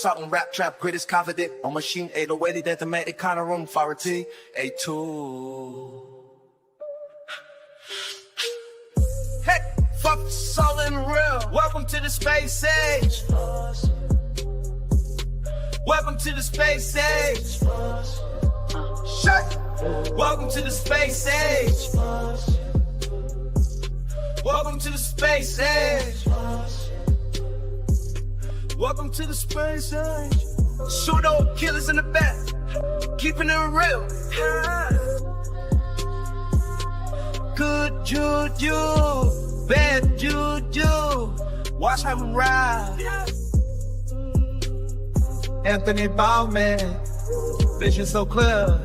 talking rap trap, greatest confident. On machine 808, that the make it kind of room for a T, A2. Hey, fuck soul and real. Welcome to the space age. Welcome to the space age. Shut. Welcome to the space age. Welcome to the space age. Welcome to the space age. PseudoKillas in the back, keeping it real. Good juju, bad juju. Watch how we ride. Anthony Bowman, vision so clear.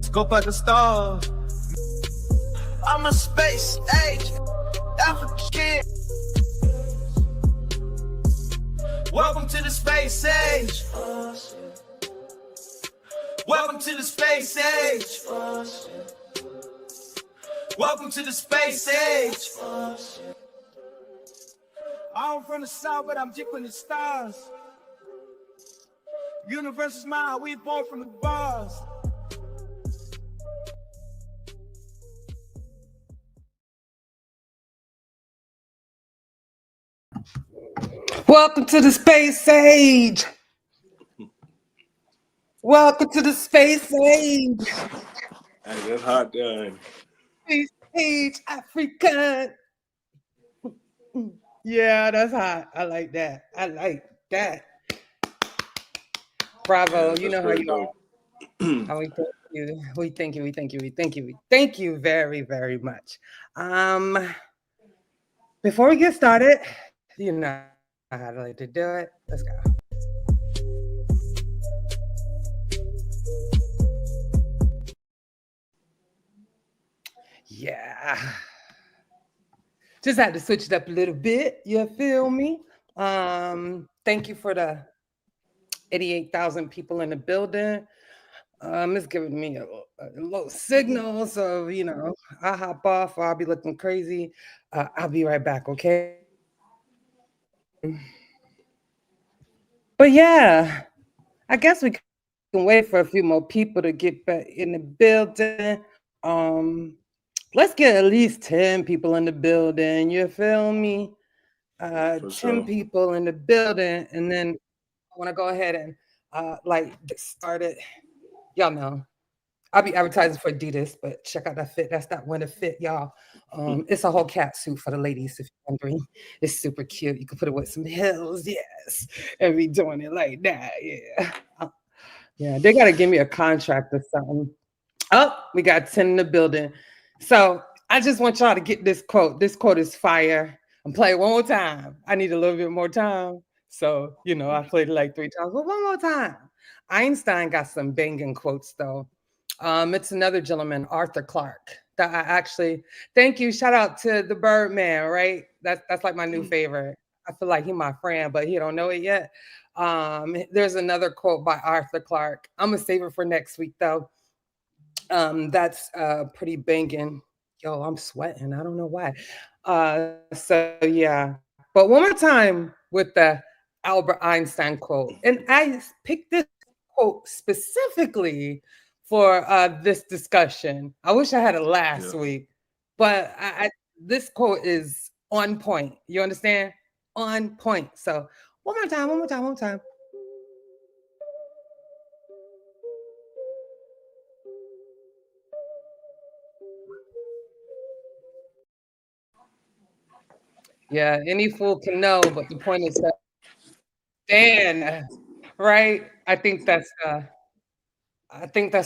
Scope at the stars. I'm a space age African. Welcome to the space age. Welcome to the space age. Welcome to the space age. I'm from the south, but I'm deep in the stars. Universe is mine, we born from the bars. Welcome to the space age. Welcome to the space age. Hey, that's hot done. SpaceAgeAfrican. Yeah, that's hot. I like that. I like that. Bravo. Yeah, you know how you are. How we thank you. We thank you. We thank you. We thank you. We thank you very, very much. Before we get started, you know how to like to do it. Let's go. Yeah. Just had to switch it up a little bit. You feel me? Thank you for the 88,000 people in the building. It's giving me a low signal, so you know I'll hop off or I'll be looking crazy. I'll be right back, okay? But yeah, I guess we can wait for a few more people to get back in the building. Let's get at least 10 people in the building. You feel me? 10 people in the building, and then I want to go ahead and like get started. Y'all know I'll be advertising for Adidas, but check out that fit. That's that winter fit, y'all. It's a whole cat suit for the ladies, if you're wondering. It's super cute. You can put it with some heels, yes, and be doing it like that, yeah. Yeah, they gotta give me a contract or something. Oh, we got 10 in the building. So I just want y'all to get this quote. This quote is fire. I'm playing it one more time. I need a little bit more time. So, you know, I played it like 3 times, but one more time. Einstein got some banging quotes though. It's another gentleman, Arthur Clarke, that I actually, thank you. Shout out to the Birdman, right? That's like my new favorite. I feel like he's my friend, but he don't know it yet. There's another quote by Arthur Clarke. I'm gonna save it for next week though. That's pretty banging. Yo, I'm sweating. I don't know why. So yeah, but one more time with the Albert Einstein quote. And I picked this quote specifically for this discussion. I wish I had it last week, but this quote is on point. You understand? On point. So one more time, one more time, one more time. Yeah, any fool can know, but the point is that Dan, right? I think that's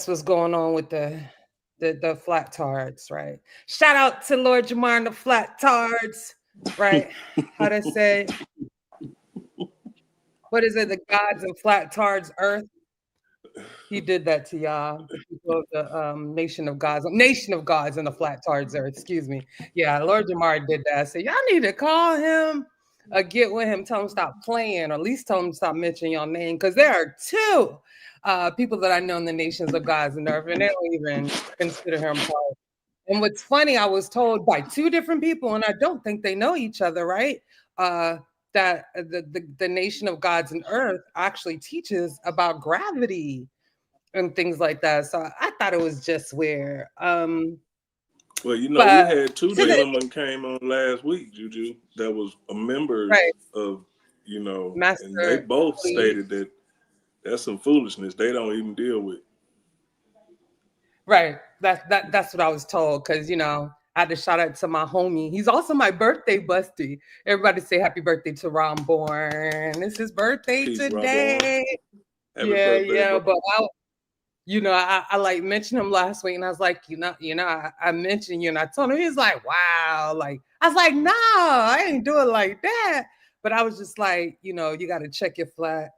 what's going on with the Flattards, right? Shout out to Lord Jamar and the Flattards, right? How to say, what is it? The gods of Flattards earth. He did that to y'all, the people of the nation of gods and the Flattards earth. Excuse me. Yeah, Lord Jamar did that. So y'all need to call him, get with him, tell him stop playing, or at least tell him stop mentioning your name, because there are 2 people that I know in the nations of gods and earth, and they don't even consider him part. And what's funny, I was told by 2 different people, and I don't think they know each other, right? that the nation of gods and earth actually teaches about gravity and things like that. So I thought it was just weird. Well, you know, we But had two to the gentlemen came on last week, Juju, that was members right, of, you know, and they Master both Please. stated that that's some foolishness they don't even deal with. Right. That's what I was told. Cause you know, I had to shout out to my homie. He's also my birthday busty. Everybody say happy birthday to Ron Born. It's his birthday Peace, Rob. today. Happy birthday, bro. But I like mentioned him last week, and I was like, I mentioned you, and I told him, he's like, wow, like I was like, no, I ain't do it like that. But I was just like, you got to check your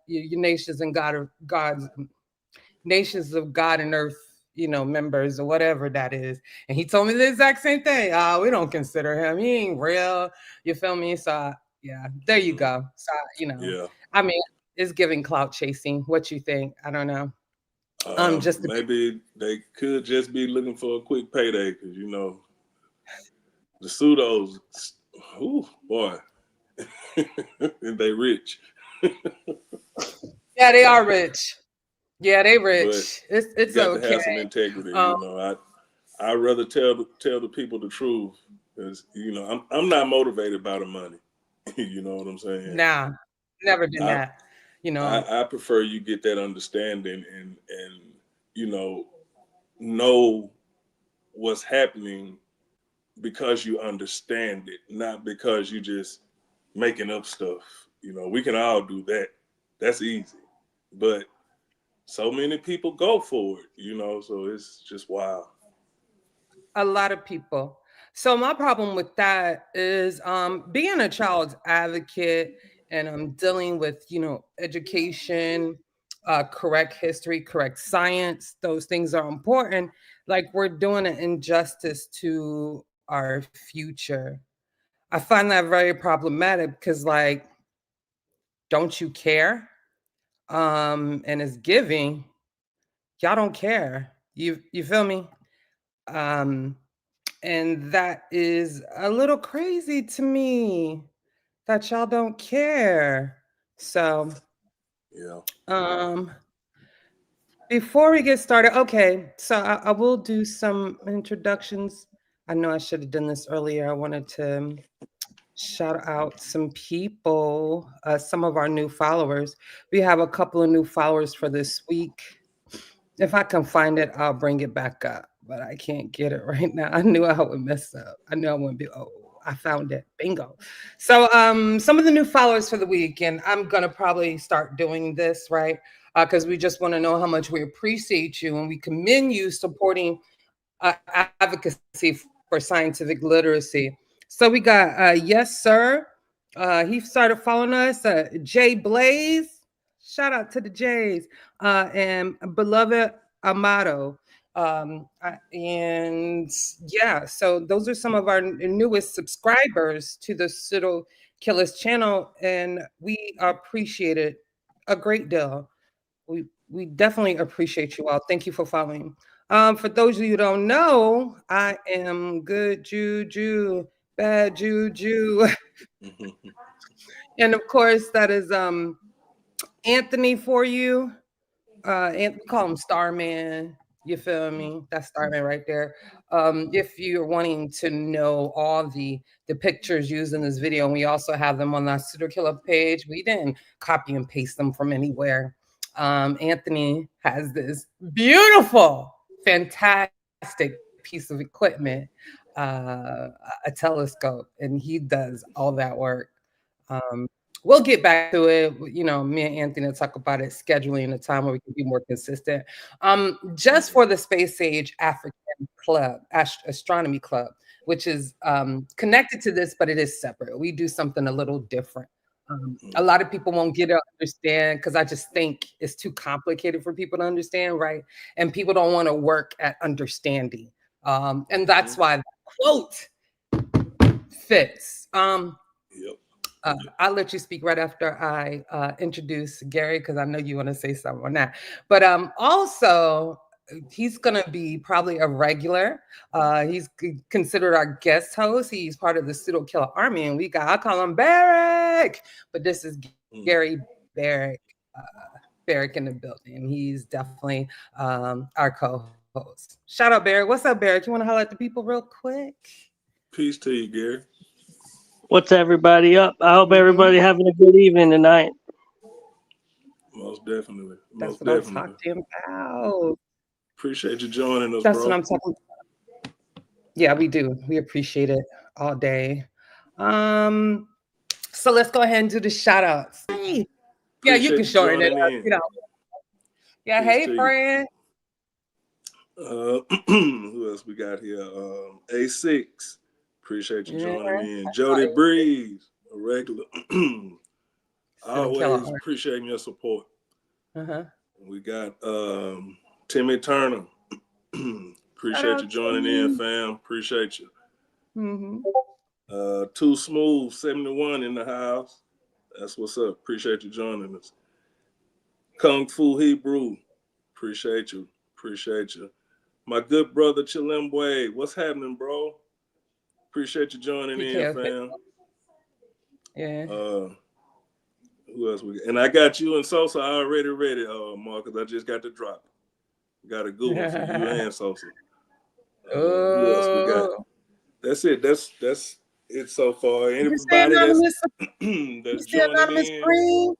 nations and God's nations of God and earth, members or whatever that is. And he told me the exact same thing. Oh, we don't consider him. He ain't real. You feel me? So yeah, there you go. So Yeah. I mean, it's giving clout chasing. What you think? I don't know. Maybe they could just be looking for a quick payday because the Pseudos, ooh boy, they rich. Yeah, they are rich. Yeah, they rich. But It's you got okay. to have some integrity. I'd rather tell the people the truth because I'm not motivated by the money. You know what I'm saying? Nah, never been that. I prefer you get that understanding and know what's happening because you understand it, not because you just making up stuff. We can all do that. That's easy. But so many people go for it, so it's just wild. A lot of people. So my problem with that is being a child's advocate and I'm dealing with, education, correct history, correct science. Those things are important. Like we're doing an injustice to our future. I find that very problematic because like, don't you care? And it's giving. Y'all don't care. You feel me? Um, And that is a little crazy to me that y'all don't care. So, Yeah. Before we get started, okay, so I will do some introductions. I know I should have done this earlier. I wanted to shout out some people, some of our new followers. We have a couple of new followers for this week. If I can find it, I'll bring it back up, but I can't get it right now. I knew I would mess up. I knew I wouldn't be, I found it. Bingo. So some of the new followers for the week, and I'm gonna probably start doing this, right? Because we just want to know how much we appreciate you and we commend you supporting advocacy for scientific literacy. So we got Yes Sir. He started following us. Jay Blaze. Shout out to the Jays. And Beloved Amato. And yeah, so those are some of our newest subscribers to the PseudoKillas channel, and we appreciate it a great deal. We definitely appreciate you all. Thank you for following. For those of you who don't know, I am good juju, bad juju. And of course, that is Anthony for you. And we call him Starman. You feel me? That's Starman right there. If you're wanting to know all the pictures used in this video, and we also have them on our PseudoKillas page. We didn't copy and paste them from anywhere. Anthony has this beautiful, fantastic piece of equipment, a telescope, and he does all that work. We'll get back to it. Me and Anthony will talk about it, scheduling a time where we can be more consistent. Just for the Space Age African Club, Astronomy Club, which is connected to this, but it is separate. We do something a little different. A lot of people won't get to understand because I just think it's too complicated for people to understand, right? And people don't want to work at understanding. And that's why the quote fits. Yep. I'll let you speak right after I introduce Gary because I know you want to say something on that. But also, he's gonna be probably a regular. He's considered our guest host. He's part of the Pseudo Killer Army, and I call him Barrick, but this is Gary Barrick. Barrick in the building. He's definitely our co-host. Shout out Barrick. What's up, Barrick? You want to holler at the people real quick? Peace to you, Gary. What's everybody up? I hope everybody having a good evening tonight. Most definitely. That's what I'm talking about. Appreciate you joining us, That's bro. what I'm talking about. Yeah, we do. We appreciate it all day. So let's go ahead and do the shout outs. Hey. Yeah, you can shorten it up, you know. Yeah, Peace hey, friend. Who else we got here? A6. Appreciate you joining in. Jody Breeze, a regular. Always appreciating your support. We got Timmy Turner. Appreciate you joining in, fam. Appreciate you. Too Smooth 71 in the house. That's what's up. Appreciate you joining us. Kung Fu Hebrew. Appreciate you. Appreciate you. My good brother Chilimbwe. What's happening, bro? Appreciate you joining in, fam. Yeah. Who else we got? And I got you and Sosa already ready, Marcus. I just got to drop it. Got a good one for you and Sosa. Who else we got? That's it. That's it so far. Anybody that's joining in.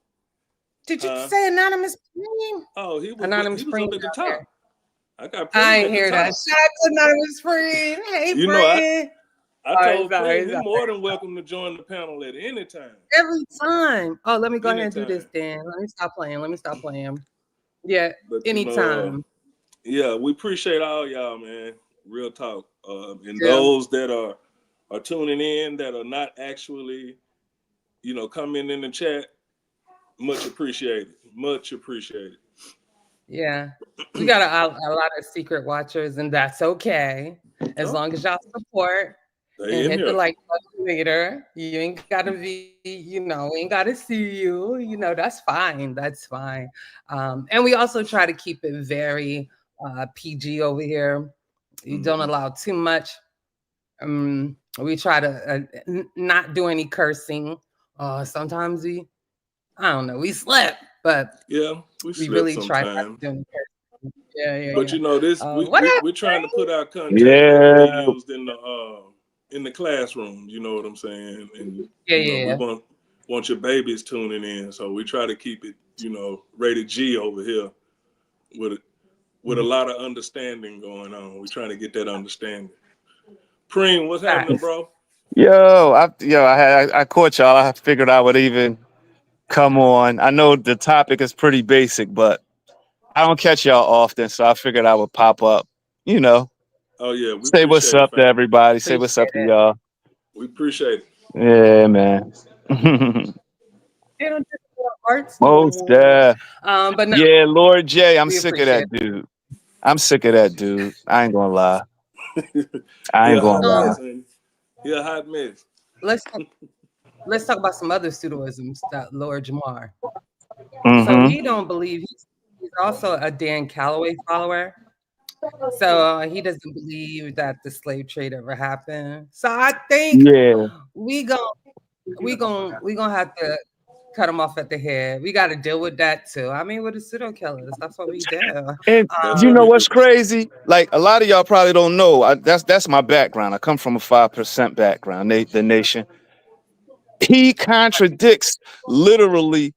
Did you say Anonymous Preem? Oh, he was Anonymous up at the top. I ain't hear that. Shout out to Anonymous Preem. Hey, you friend. I told Preem he's more than welcome to join the panel at any time. Every time. Oh, let me go ahead and do this then. Let me stop playing. Yeah, but, anytime. Yeah, we appreciate all y'all, man. Real talk. And those that are tuning in that are not actually, coming in the chat, much appreciated. Much appreciated. Yeah. We got a lot of secret watchers, and that's okay. As long as y'all support and hit the like button later. You ain't gotta be, we ain't gotta see you. That's fine. That's fine. And we also try to keep it very PG over here. You don't allow too much. We try to not do any cursing. Sometimes we slip, but we really try not to do any cursing. Yeah. But this we're trying to put our content that we used in the classroom. You know what I'm saying? And we want your babies tuning in, so we try to keep it, rated G over here with a lot of understanding going on. We're trying to get that understanding. Preem, what's happening, bro? I caught y'all. I figured I would even come on. I know the topic is pretty basic, but I don't catch y'all often, so I figured I would pop up. Oh yeah, we say what's up to everybody. Say what's up to y'all. We appreciate it. Yeah, man. Most but no, yeah, Lord J, I'm sick of that dude. I ain't gonna lie. I ain't gonna lie. You're a hot mess. Let's talk about some other pseudoisms that Lord Jamar. So he don't believe he's also a Dan Calloway follower. So he doesn't believe that the slave trade ever happened. So I think we gonna have to cut him off at the head. We got to deal with that too. I mean, with the PseudoKillas, that's what we do. And you know what's crazy? Like a lot of y'all probably don't know. That's my background. I come from a 5% background. The nation. He contradicts literally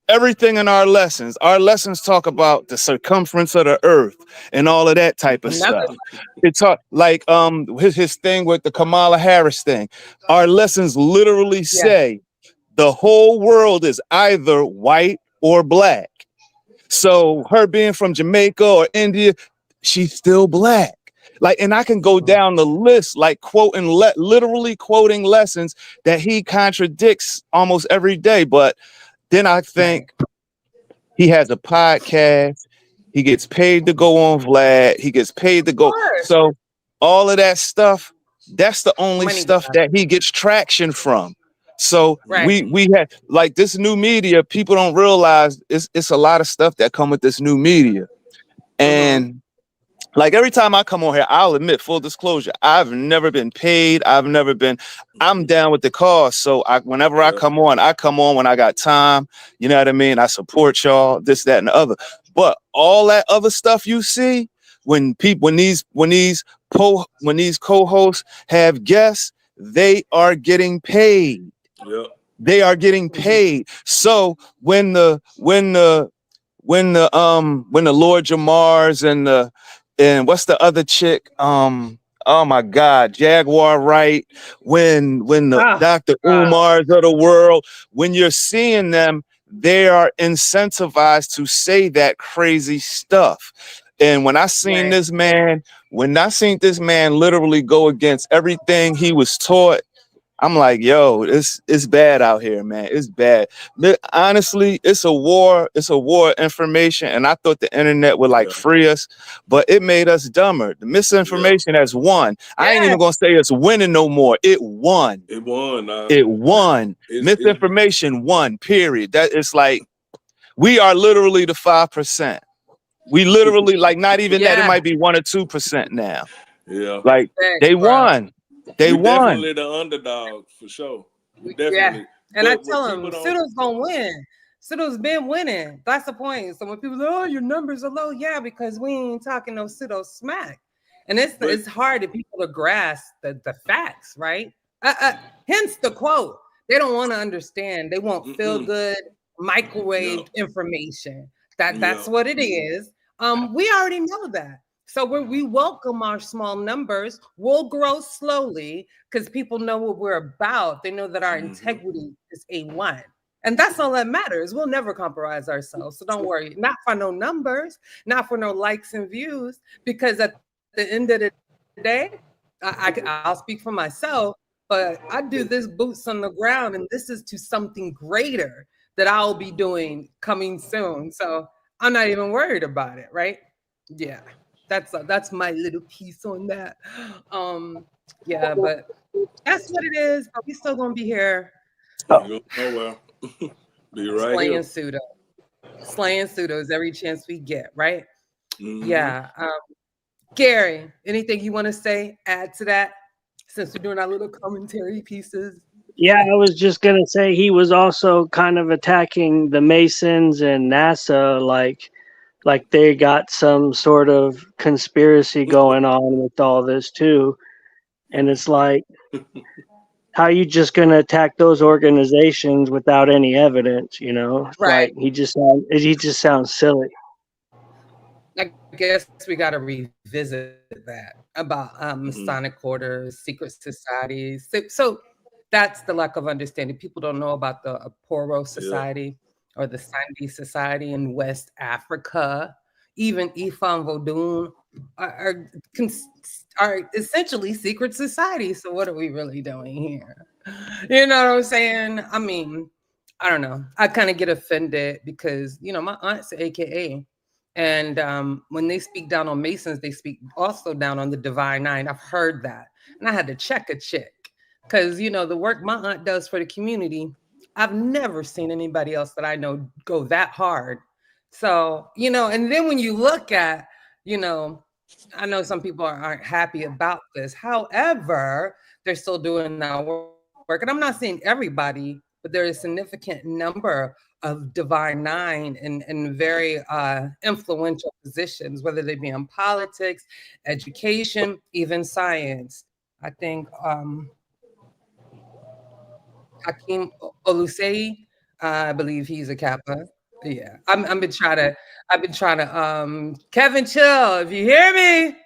everything in our lessons. Our lessons talk about the circumference of the earth and all of that type of stuff. It's like his thing with the Kamala Harris thing. Our lessons literally say the whole world is either white or black. So her being from Jamaica or India, she's still black. Like, and I can go down the list, like literally quoting lessons that he contradicts almost every day. But then I think he has a podcast. He gets paid to go on Vlad. He gets paid to go. So all of that stuff, that's the only stuff that he gets traction from. So we had like this new media. People don't realize it's a lot of stuff that come with this new media. And Like every time I come on here, I'll admit, full disclosure, I've never been paid. I'm down with the cause. So whenever I come on when I got time. You know what I mean? I support y'all, this, that, and the other. But all that other stuff you see when these co-hosts have guests, they are getting paid. Yep. They are getting paid. So when the Lord Jamars and what's the other chick? Oh my God, Jaguar Wright, when the Dr. Umars of the world, when you're seeing them, they are incentivized to say that crazy stuff. And when I seen this man literally go against everything he was taught, I'm like, yo, it's bad out here, man. It's bad. Honestly, it's a war. It's a war of information. And I thought the internet would like free us, but it made us dumber. The misinformation has won. I ain't even gonna say it's winning no more. It won. It won. It won. Misinformation won, period. That it's like we are literally the 5%. We literally like not even that. It might be 1 or 2% now. Yeah. Like they won. They won. Definitely the underdog for sure. Definitely. Yeah. And I tell them, Pseudo's gonna win. Pseudo's been winning. That's the point. So when people say, "Oh, your numbers are low," yeah, because we ain't talking no Pseudo smack, and it's hard to people to grasp the facts, right? Hence the quote. They don't want to understand. They want feel good microwave information. That's what it is. We already know that. So we welcome our small numbers. We'll grow slowly because people know what we're about. They know that our integrity is A1. And that's all that matters. We'll never compromise ourselves. So don't worry. Not for no numbers, not for no likes and views, because at the end of the day, I'll speak for myself, but I do this boots on the ground, and this is to something greater that I'll be doing coming soon. So I'm not even worried about it, right? Yeah. That's my little piece on that. Yeah, but that's what it is. But we still gonna be here. Oh well. Be right slaying here. Pseudo. Slaying Pseudos every chance we get, right? Yeah. Gary, anything you want to say, add to that? Since we're doing our little commentary pieces. Yeah, I was just gonna say he was also kind of attacking the Masons and NASA, like they got some sort of conspiracy going on with all this too. And it's like, how are you just gonna attack those organizations without any evidence? You know, right? Like he just sounds silly. I guess we got to revisit that about Masonic orders, secret societies. So that's the lack of understanding. People don't know about the Poro Society or the Sandi Society in West Africa. Even Ifan Vodun are essentially secret societies. So what are we really doing here? You know what I'm saying? I mean, I don't know. I kind of get offended because, my aunt's AKA. And when they speak down on Masons, they speak also down on the Divine Nine. I've heard that. And I had to check a chick because, the work my aunt does for the community, I've never seen anybody else that I know go that hard. So, and then when you look at, I know some people aren't happy about this. However, they're still doing that work. And I'm not saying everybody, but there is a significant number of Divine Nine in very influential positions, whether they be in politics, education, even science. I think Hakeem Olusei, I believe he's a Kappa. Yeah, I've been trying to Kevin Chill, if you hear me,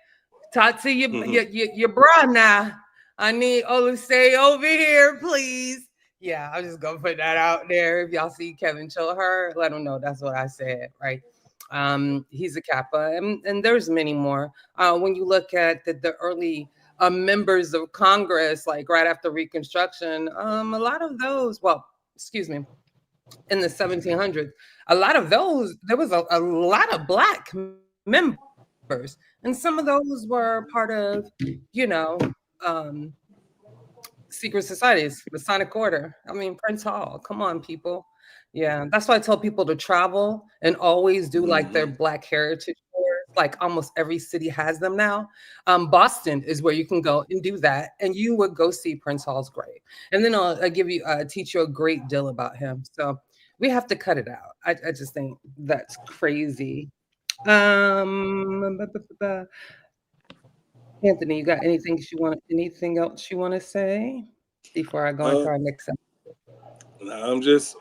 talk to your bro now. I need Olusei over here, please. Yeah, I'm just gonna put that out there. If y'all see Kevin Chill her, let him know that's what I said, right? He's a Kappa, and there's many more. When you look at the early members of Congress, like right after Reconstruction, a lot of those, in the 1700s, a lot of those, there was a lot of Black members, and some of those were part of, secret societies, Masonic order. I mean, Prince Hall. Come on, people. Yeah, that's why I tell people to travel and always do like their Black heritage tours. like almost every city has them now. Boston is where you can go and do that, and you would go see Prince Hall's grave. And then I'll give you teach you a great deal about him. So we have to cut it out. I just think that's crazy. Anthony, you got anything else you want to say before I go into our next segment? Nah, I'm just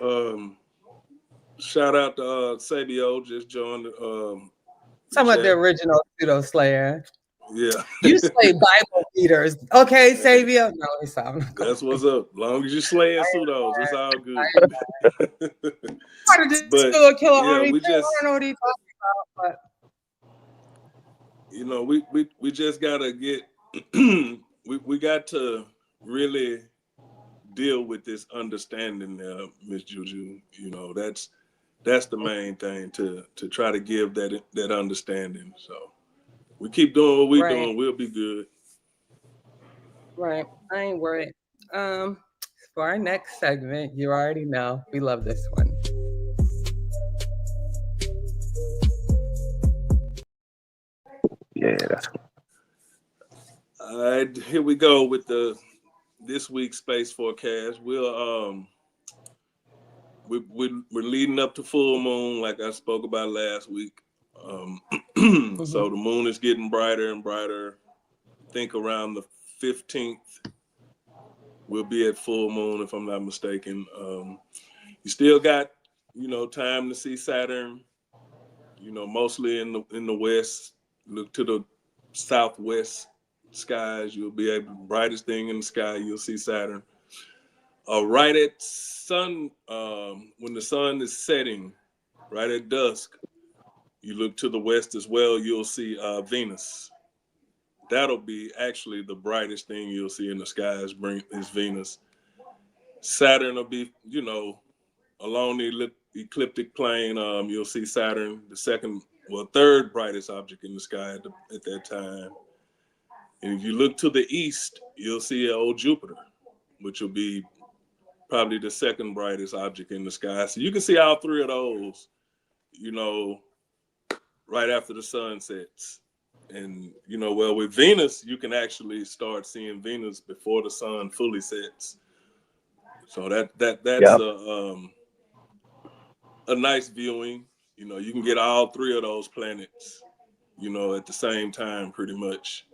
shout out to Sabio, just joined Talking about the original pseudo slayer. Yeah. You slay Bible readers. Okay, Sabio. No, it's all. That's what's up. As long as you slaying pseudos, it's all good. But yeah, we just, I don't know what he's talking about, but you know, we just gotta get we got to really deal with this understanding there, Miss Juju. You know, that's the main thing, to try to give that understanding. So we keep doing what we're doing, we'll be good. Right. I ain't worried. For our next segment, you already know we love this one. Yeah, that's cool. All right, here we go with this week's space forecast. We're leading up to full moon, like I spoke about last week. So the moon is getting brighter and brighter. I think around the 15th, we'll be at full moon, if I'm not mistaken. You still got, time to see Saturn, mostly in the west. Look to the southwest skies, you'll be able, brightest thing in the sky, you'll see Saturn. Right at sun, when the sun is setting, right at dusk, you look to the west as well, you'll see Venus. That'll be actually the brightest thing you'll see in the sky is Venus. Saturn will be, along the ecliptic plane, you'll see Saturn, the third brightest object in the sky at that time. And if you look to the east, you'll see old Jupiter, which will be probably the second brightest object in the sky. So you can see all three of those, right after the sun sets. And, with Venus, you can actually start seeing Venus before the sun fully sets. So that's a nice viewing. You can get all three of those planets, at the same time, pretty much.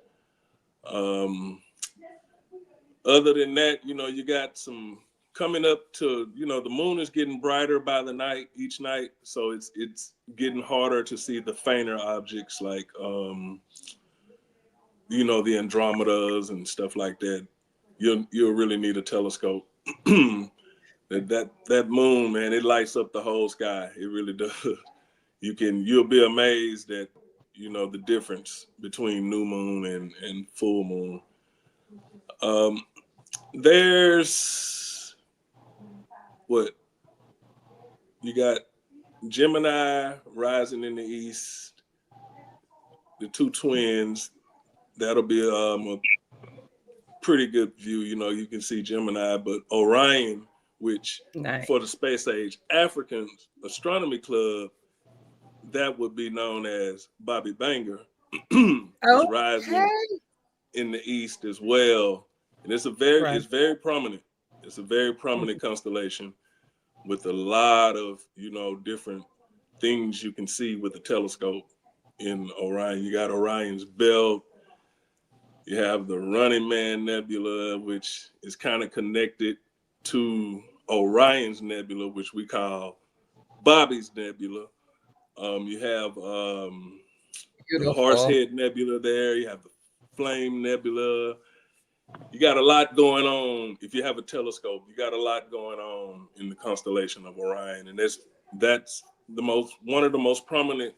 Other than that, you got some coming up to, the moon is getting brighter by the night, each night. So it's getting harder to see the fainter objects like, the Andromedas and stuff like that. You'll really need a telescope. That moon, man, it lights up the whole sky. It really does. You'll be amazed at, the difference between new moon and full moon. There's what you got: Gemini rising in the east, the two twins. That'll be a pretty good view. You can see Gemini, but Orion, which for the SpaceAgeAfrican Astronomy Club, that would be known as Bobby Banger, is rising in the east as well. And it's very prominent. It's a very prominent constellation with a lot of, different things you can see with the telescope in Orion. You got Orion's belt. You have the Running Man Nebula, which is kind of connected to Orion's Nebula, which we call Bobby's Nebula. You have the Horsehead Nebula there. You have the Flame Nebula. You got a lot going on. If you have a telescope, you got a lot going on in the constellation of Orion, and that's one of the most prominent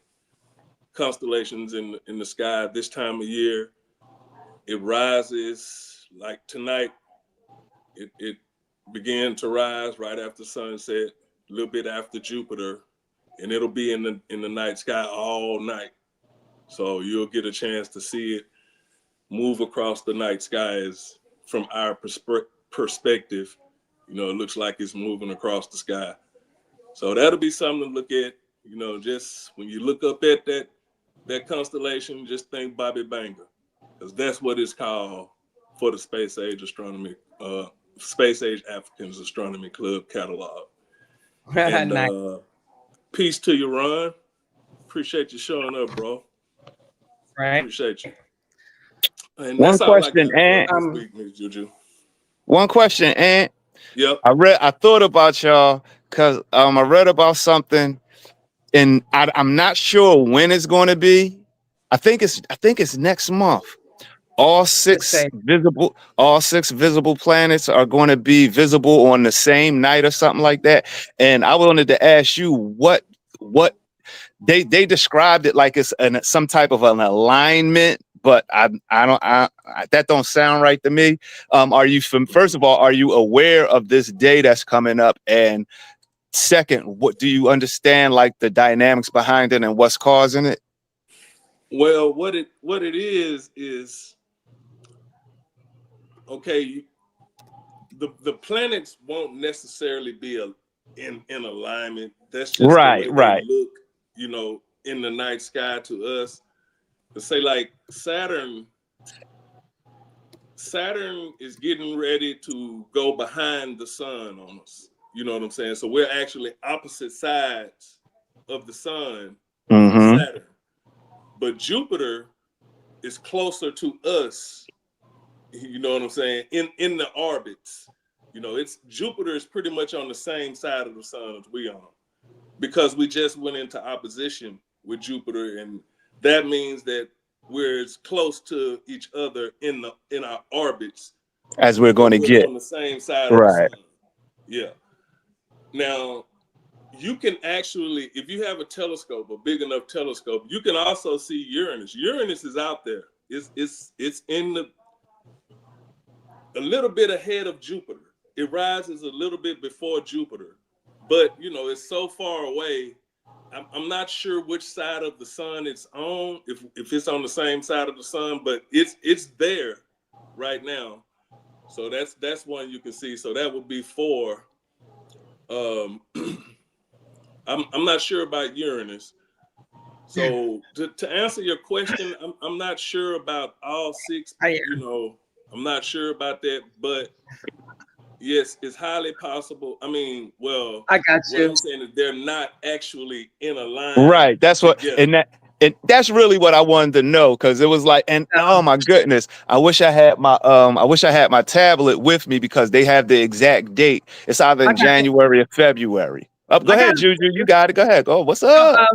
constellations in the sky this time of year. It rises like tonight. It began to rise right after sunset, a little bit after Jupiter, and it'll be in the night sky all night. So you'll get a chance to see it move across the night skies. From our perspective, it looks like it's moving across the sky. So that'll be something to look at. Just when you look up at that that constellation, just think Bobby Banger, because that's what it's called for the Space Age Astronomy, Space Age Africans Astronomy Club catalog. And Nice. peace to you, Ron. Appreciate you showing up, bro. Right. Appreciate you. And One that's all I question, got Ant. for this week, Miss Juju. One question, Ant. Yep. I thought about y'all because I read about something, and I'm not sure when it's going to be. I think it's next month. All six visible planets are going to be visible on the same night or something like that. And I wanted to ask you what they described it like it's some type of an alignment, but that don't sound right to me. First of all, are you aware of this day that's coming up? And second, what do you understand like the dynamics behind it and what's causing it? Well, what it is okay. The planets won't necessarily be in alignment. That's just right. the way they look, you know, in the night sky to us. To say like Saturn is getting ready to go behind the sun on us. You know what I'm saying? So we're actually opposite sides of the sun from Saturn. But Jupiter is closer to us, you know what I'm saying, in the orbits. You know, Jupiter is pretty much on the same side of the sun as we are, because we just went into opposition with Jupiter, and that means that we're as close to each other in our orbits as we're going to get on the same side of the sun. Yeah. Now, you can actually, if you have a telescope, a big enough telescope, you can also see Uranus. Uranus is out there. It's in a little bit ahead of Jupiter. It rises a little bit before Jupiter, but you know, it's so far away. I'm not sure which side of the sun it's on, if it's on the same side of the sun, but it's there right now. So that's one you can see. So that would be 4. I'm not sure about Uranus. So to answer your question, I'm not sure about all 6. You know, I'm not sure about that, but yes, it's highly possible. I mean, well, I got you. What I'm saying is they're not actually in a line. Right. That's what, together. and that's really what I wanted to know, because it was like, and oh my goodness, I wish I had my tablet with me, because they have the exact date. It's either in January or February. Go ahead, Juju. You got it. Go ahead. Oh, what's up?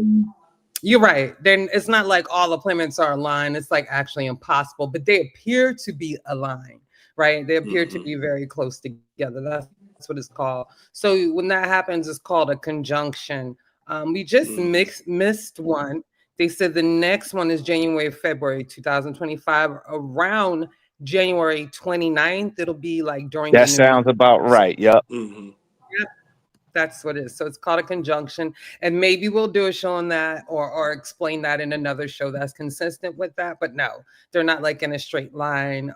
You're right. Then it's not like all the planets are aligned. It's like actually impossible, but they appear to be aligned, right? They appear to be very close together. That's what it's called. So when that happens, it's called a conjunction. We just missed one. They said the next one is February 2025, around January 29th. It'll be like during that sounds about right. Yep. Yep. That's what it is. So it's called a conjunction, and maybe we'll do a show on that or explain that in another show that's consistent with that. But no, they're not like in a straight line.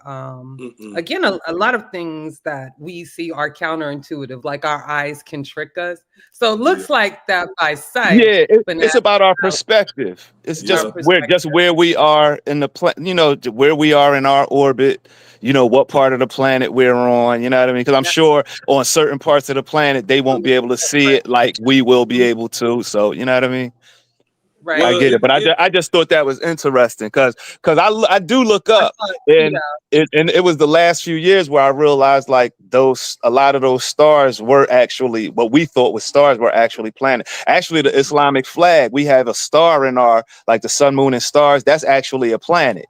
Again, a lot of things that we see are counterintuitive, like our eyes can trick us. So it looks like that by sight. Yeah, but it's about our perspective. It's just where we are in the you know, where we are in our orbit. You know, what part of the planet we're on, you know what I mean? Because I'm sure on certain parts of the planet, they won't be able to see it like we will be able to. So, you know what I mean? Right. I get it. But I just thought that was interesting, because I do look up, and it was the last few years where I realized like a lot of those stars were actually what we thought was stars were actually planets. Actually, the Islamic flag, we have a star in our, like the sun, moon, and stars. That's actually a planet.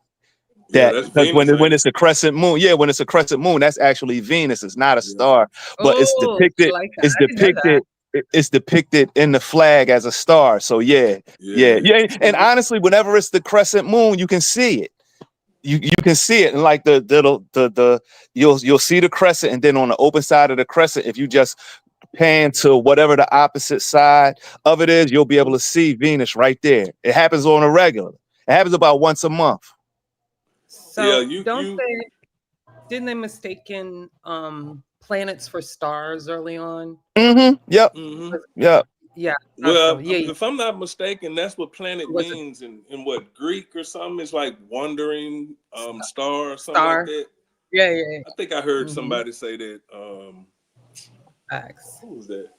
Because when it's a crescent moon, when it's a crescent moon, that's actually Venus. It's not a star, but it's depicted. It's depicted in the flag as a star. So yeah. And honestly, whenever it's the crescent moon, you can see it. You can see it, and like you'll see the crescent, and then on the open side of the crescent, if you just pan to whatever the opposite side of it is, you'll be able to see Venus right there. It happens on a regular. It happens about once a month. So didn't they mistaken planets for stars early on? Yep. Yeah. Well, Yeah. if I'm not mistaken, that's what planet Was it means in what Greek or something. It's like wandering star or something like star? that. Yeah, yeah. I think I heard Mm-hmm. somebody say that. Facts. Who was that?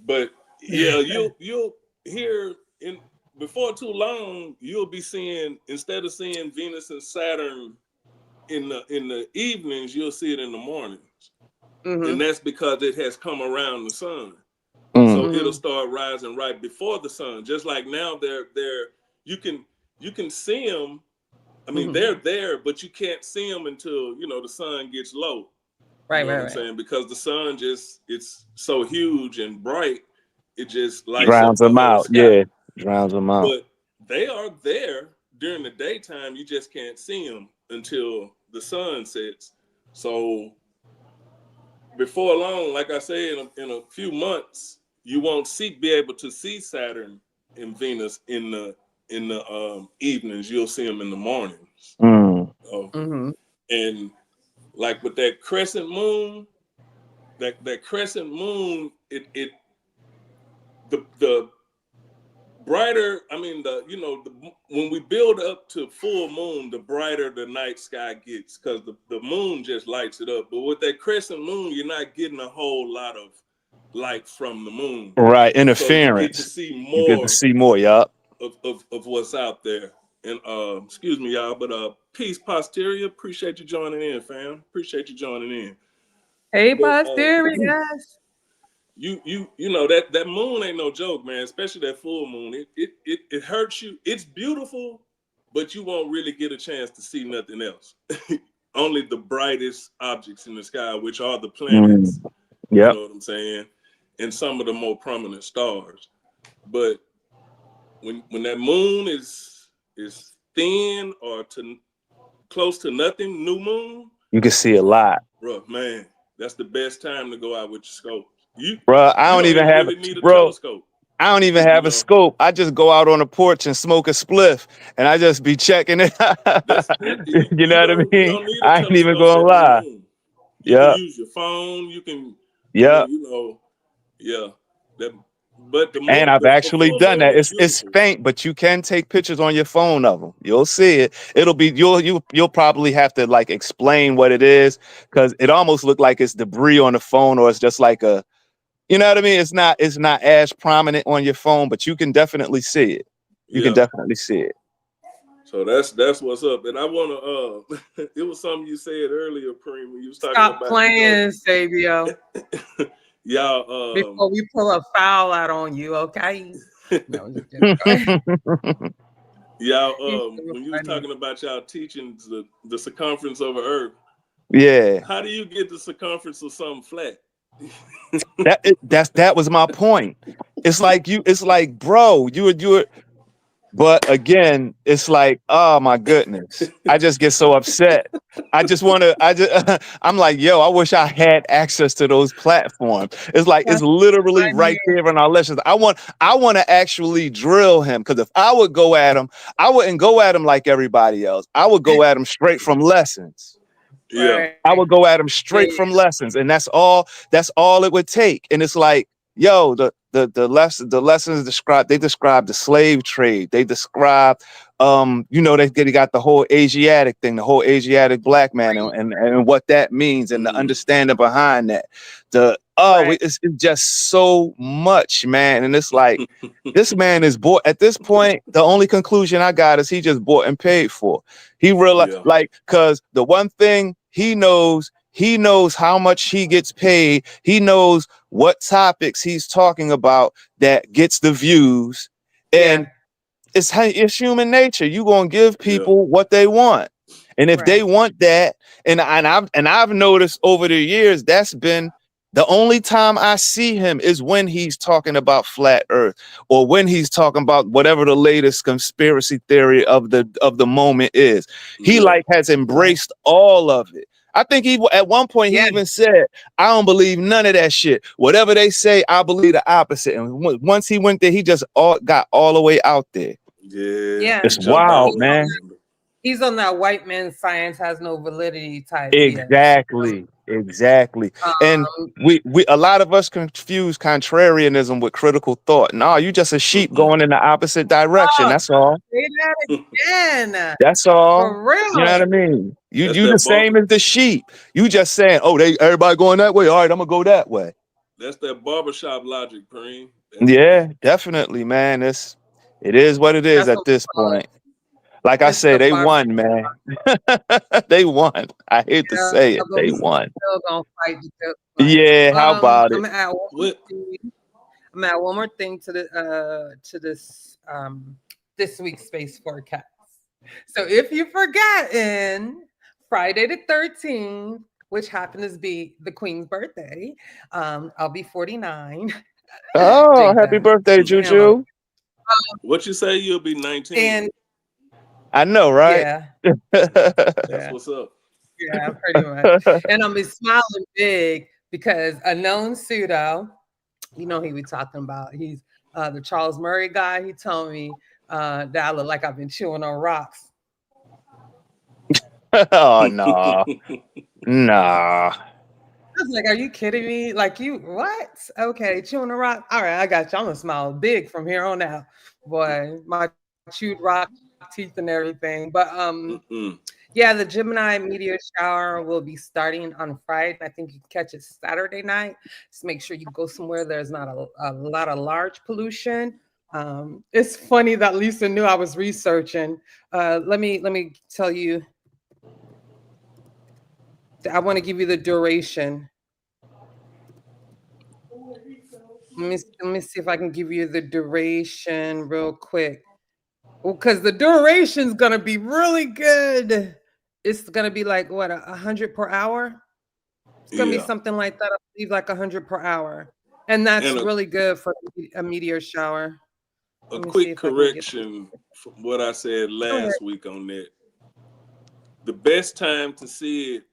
But yeah, you'll hear in before too long, you'll be seeing, instead of seeing Venus and Saturn in the evenings, you'll see it in the mornings. And Mm-hmm. that's because it has come around the sun. Mm. So it'll Mm-hmm. start rising right before the sun. Just like now they're you can see them. I mean, Mm-hmm. they're there, but you can't see them until, the sun gets low. You Right, know what right, I'm right. saying? Because the sun it's so huge and bright, it just lights up Drowns the them whole out. sky. Yeah, drowns them out. But they are there during the daytime. You just can't see them until the sun sets. So before long, like I said, in a few months, you won't be able to see Saturn and Venus in the evenings. You'll see them in the mornings. Mm. Mm-hmm. And like with that crescent moon, that crescent moon, the brighter, I mean, when we build up to full moon, the brighter the night sky gets, because the moon just lights it up. But with that crescent moon, you're not getting a whole lot of light from the moon. Right, So you get to interference. see You get to more see more. Yup. of what's out there. And excuse me, y'all, but peace, posterior. Appreciate you joining in, fam. Appreciate you joining in. Hey, But posterior, guys. you know that moon ain't no joke, man. Especially that full moon. It hurts you. It's beautiful, but you won't really get a chance to see nothing else. Only the brightest objects in the sky, which are the planets. Mm. You Yep. know what I'm saying? And some of the more prominent stars. But when that moon is thin or to close to nothing, new moon, You can see a lot. bro, man, that's the best time to go out with your scope. Bro, I You don't don't even even have, really need a bro, telescope. I don't even have a scope. I just go out on the porch and smoke a spliff and I just be checking it. That's it. You know what I You mean? don't need a I ain't even telescope gonna at new lie. moon. You can Yep. use your phone. You can, I Yep. mean, yeah. But the And moon, I've the actually full done moon that. is It's beautiful. faint, but you can take pictures on your phone of them. You'll see it. It'll be you'll probably have to like explain what it is, because it almost look like it's debris on the phone, or it's just like a, you know what I mean? It's not as prominent on your phone, but you can definitely see it. You can Yeah. definitely see it. So that's what's up. And I wanna it was something you said earlier, Preem, when you was talking Stop about, playing, Sabio, y'all before we pull a foul out on you, okay? No, I'm just kidding. y'all So when you was funny. talking about y'all teaching the circumference of Earth, Yeah. how do you get the circumference of something flat? That was my point. It's like, bro, you were. But again, it's like, oh my goodness, I just get so upset. I'm like, yo, I wish I had access to those platforms. It's like, it's That's literally funny. right there in our lessons. I want to actually drill him, because if I would go at him, I wouldn't go at him like everybody else. I would go at him straight from lessons. Yeah. I would go at him Yeah. straight from lessons, and that's all it would take. And it's like, yo, the lessons describe the slave trade. They describe, they got the whole Asiatic thing, the whole Asiatic black man, and what that means, and the understanding behind that. It's just so much, man. And it's like, this man is bought. At this point, the only conclusion I got is he just bought and paid for. He realized, because the one thing he knows how much he gets paid. He knows what topics he's talking about that gets the views. And it's human nature. You're gonna give people what they want. And if they want that, and I've noticed over the years, that's been the only time I see him is when he's talking about flat earth, or when he's talking about whatever the latest conspiracy theory of the moment is. He has embraced all of it. I think at one point he even said, I don't believe none of that shit. Whatever they say, I believe the opposite. And once he went there, he just got all the way out there. Yeah. It's wild, man. He's on that white man science has no validity type BS. Exactly. And Um, we a lot of us confuse contrarianism with critical thought. No, you just a sheep going in the opposite direction. oh, That's all. say that again. That's all. For real. You know what I mean? You That's the that same as the sheep. You just saying, oh, everybody going that way. All right, I'm gonna go that way. That's that barbershop logic, Preem. Yeah, definitely, man. It is what it is That's at what this we call it. point. Like I It's say, the they barber. won, man. They won. I hate to say it. but They we won. still gonna fight the good fight. Yeah, how about I'm it? gonna add one more What? thing. I'm gonna add one more thing to this this week's space forecast. So if you've forgotten, Friday the 13th, which happens to be the Queen's birthday, I'll be 49. Oh, Dig happy that. birthday, Juju. What you say? You'll be 19. And I know, right? yeah, That's yeah, what's up. yeah, pretty much. And I'm be smiling big because a known pseudo, you know, he was talking about. He's the Charles Murray guy. He told me that I look like I've been chewing on rocks. Oh no. Nah. I was like, are you kidding me? Like, you what? Okay, chewing a rock. All right, I got you. I'm gonna smile big from here on out. Boy, my chewed rock teeth and everything. But yeah, the Gemini meteor shower will be starting on Friday. I think you can catch it Saturday night. Just make sure you go somewhere there's not a lot of large pollution. It's funny that Lisa knew I was researching. Let me tell you. I want to give you the duration. Let me see if I can give you the duration real quick. Well, because the duration is gonna be really good. It's gonna be like what 100 per hour. It's gonna be something like that. I believe like 100 per hour, and that's really good for a meteor shower. A quick correction from what I said last week on that. The best time to see it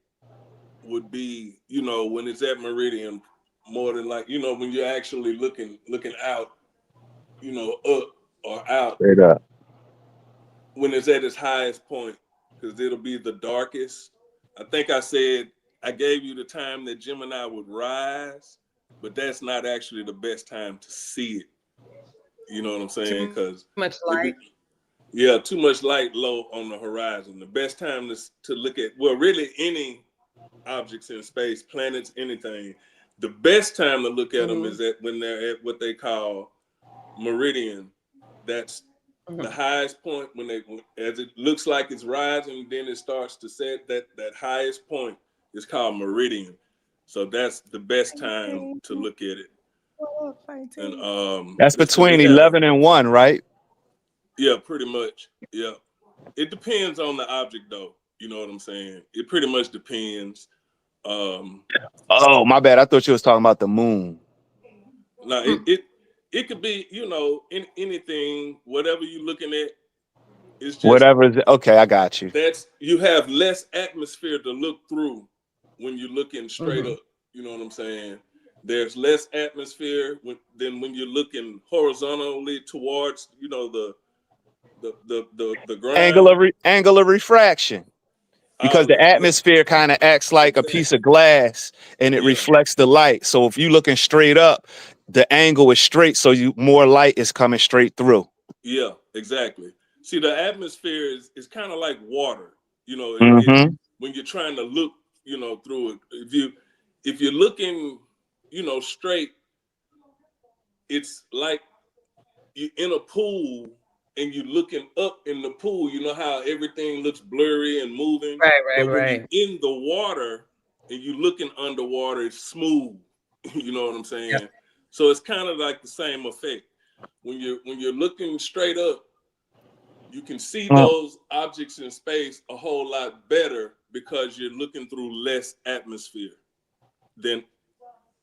would be, when it's at meridian, more than like, when you're actually looking out, up or out. Straight up. When it's at its highest point, because it'll be the darkest. I think I said I gave you the time that Gemini would rise, but that's not actually the best time to see it. You know what I'm saying? Because too much light. Too much light low on the horizon. The best time to look at, well, really any objects in space, planets, anything. The best time to look at them is when they're at what they call meridian. That's the highest point as it looks like it's rising, then it starts to set. That highest point is called meridian. So that's the best time to look at it. And that's between 11 and 1, right? Yeah, pretty much. Yeah. It depends on the object though. You know what I'm saying? It pretty much depends. Oh, my bad. I thought you was talking about the moon. No, it could be, anything, whatever you're looking at. It's just whatever. Okay, I got you. You have less atmosphere to look through when you're looking straight up. You know what I'm saying? There's less atmosphere than when you're looking horizontally towards, the ground. Angle of refraction. Because the atmosphere kind of acts like a piece of glass and it reflects the light. So if you're looking straight up, the angle is straight, so more light is coming straight through. Yeah, exactly. See, the atmosphere is kind of like water. When you're trying to look, through it. If you're looking, straight, it's like you're in a pool and you're looking up in the pool. You know how everything looks blurry and moving? Right. When you're in the water and you're looking underwater, it's smooth. You know what I'm saying? Yeah. So it's kind of like the same effect. When you're looking straight up, you can see those objects in space a whole lot better because you're looking through less atmosphere than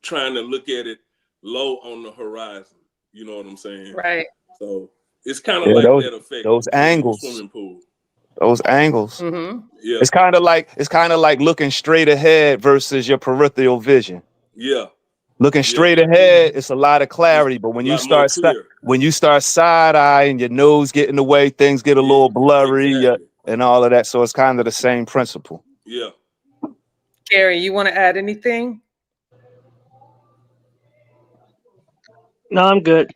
trying to look at it low on the horizon. You know what I'm saying? Right. So it's kind of like that effect. Those angles. Swimming pool. Those angles. Yeah. It's kind of like looking straight ahead versus your peripheral vision. Yeah. Looking straight ahead, it's a lot of clarity. But when you start side-eyeing, your nose get in the way, things get a little blurry. and all of that. So it's kind of the same principle. Yeah. Gary, you want to add anything? No, I'm good.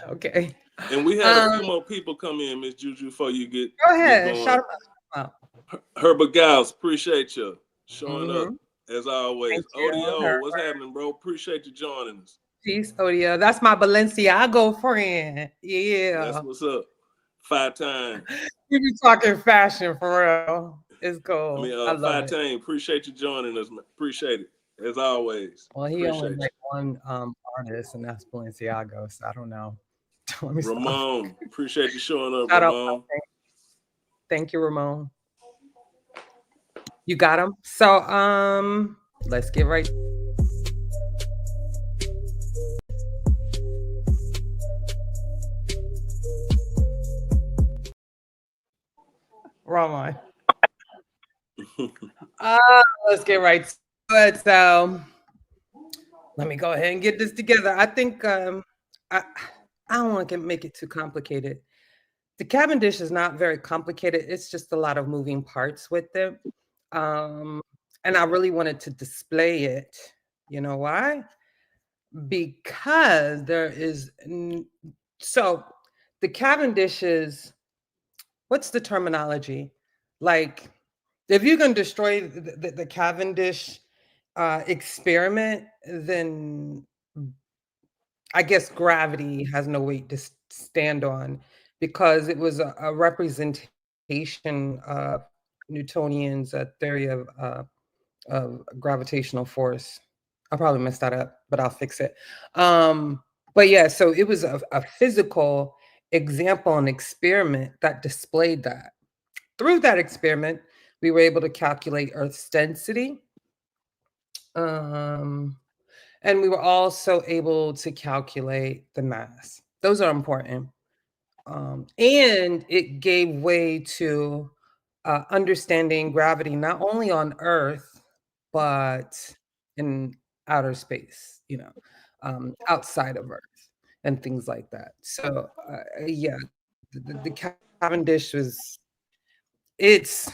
Okay. And we had a few more people come in, Miss Juju, before you get Go ahead. going. Shout them out. Herbert Giles, appreciate you showing up Mm-hmm. as always. Thank you, Odio, Herbert. what's happening, bro? Appreciate you joining us. Peace, Odia. That's my Balenciaga friend. Yeah. That's what's up. 5 times. You be talking fashion for real. It's cool. I mean, I love 5 it. times. Appreciate you joining us. Appreciate it as always. Well, he Appreciate only like one artist, and that's Balenciaga. So I don't know. Let me Ramon, stop. appreciate you showing up, Shout Ramon. out. Thank you, Ramon. You got him. So let's get right. Wrong one. Let's get right to it. So let me go ahead and get this together. I think I don't want to make it too complicated. The Cavendish is not very complicated. It's just a lot of moving parts with it. And I really wanted to display it. You know why? Because there is, so the Cavendish is, what's the terminology? Like, if you can destroy the Cavendish experiment, then I guess gravity has no weight to stand on, because it was a representation of Newtonian's theory of gravitational force. I'll probably mess that up, but I'll fix it. But yeah, so it was a physical example and experiment that displayed that. Through that experiment, we were able to calculate Earth's density. And we were also able to calculate the mass. Those are important. And it gave way to understanding gravity, not only on Earth, but in outer space, outside of Earth and things like that. So yeah, the Cavendish was, it's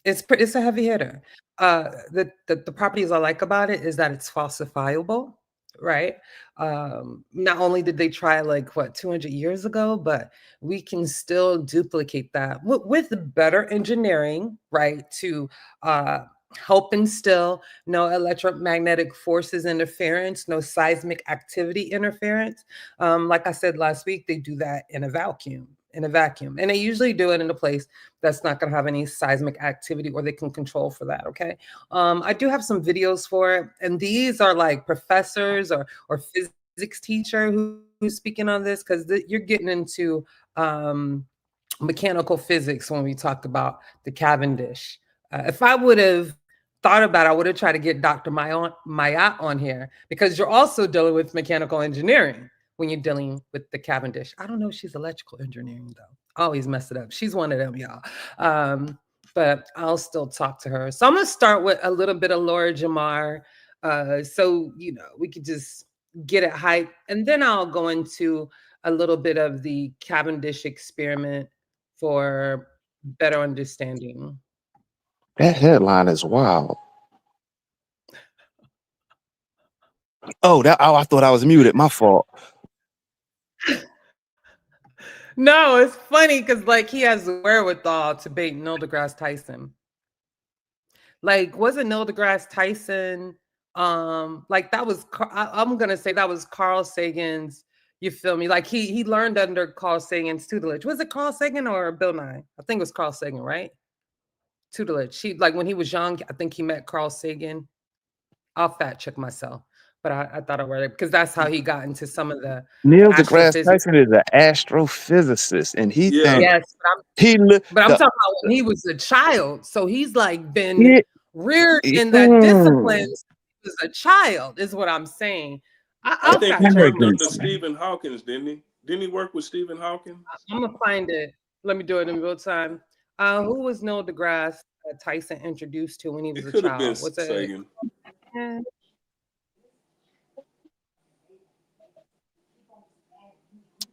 a heavy hitter. The properties I like about it is that it's falsifiable, right? Not only did they try like what 200 years ago, but we can still duplicate that with better engineering, right? To help instill no electromagnetic forces interference, no seismic activity interference. Like I said last week, they do that in a vacuum. And they usually do it in a place that's not going to have any seismic activity, or they can control for that. Okay. I do have some videos for it, and these are like professors or physics teacher who's speaking on this, because you're getting into mechanical physics when we talk about the Cavendish. If I would have thought about it, I would have tried to get Dr. Mayat on here, because you're also dealing with mechanical engineering when you're dealing with the Cavendish. I don't know if she's electrical engineering, though. I always mess it up. She's one of them, y'all. But I'll still talk to her. So I'm going to start with a little bit of Laura Jamar. So, we could just get it hyped. And then I'll go into a little bit of the Cavendish experiment for better understanding. That headline is wild. Oh, I thought I was muted. My fault. No, it's funny because like he has the wherewithal to bait Neil deGrasse Tyson. Like, wasn't Neil deGrasse Tyson? Like that was I'm gonna say that was Carl Sagan's. You feel me? Like he learned under Carl Sagan's tutelage. Was it Carl Sagan or Bill Nye? I think it was Carl Sagan, right? Tutelage. Like when he was young, I think he met Carl Sagan. I'll fact check myself, but I thought I read it because that's how he got into some of the Neil deGrasse Tyson is an astrophysicist, and he thinks yes, but I'm talking about when he was a child. So he's like been reared in that discipline. He was a child, is what I'm saying. I think he worked under Stephen Hawking, didn't he? Didn't he work with Stephen Hawking? I'm gonna find it. Let me do it in real time. Who was Neil deGrasse Tyson introduced to when he was a child? What's Sagan?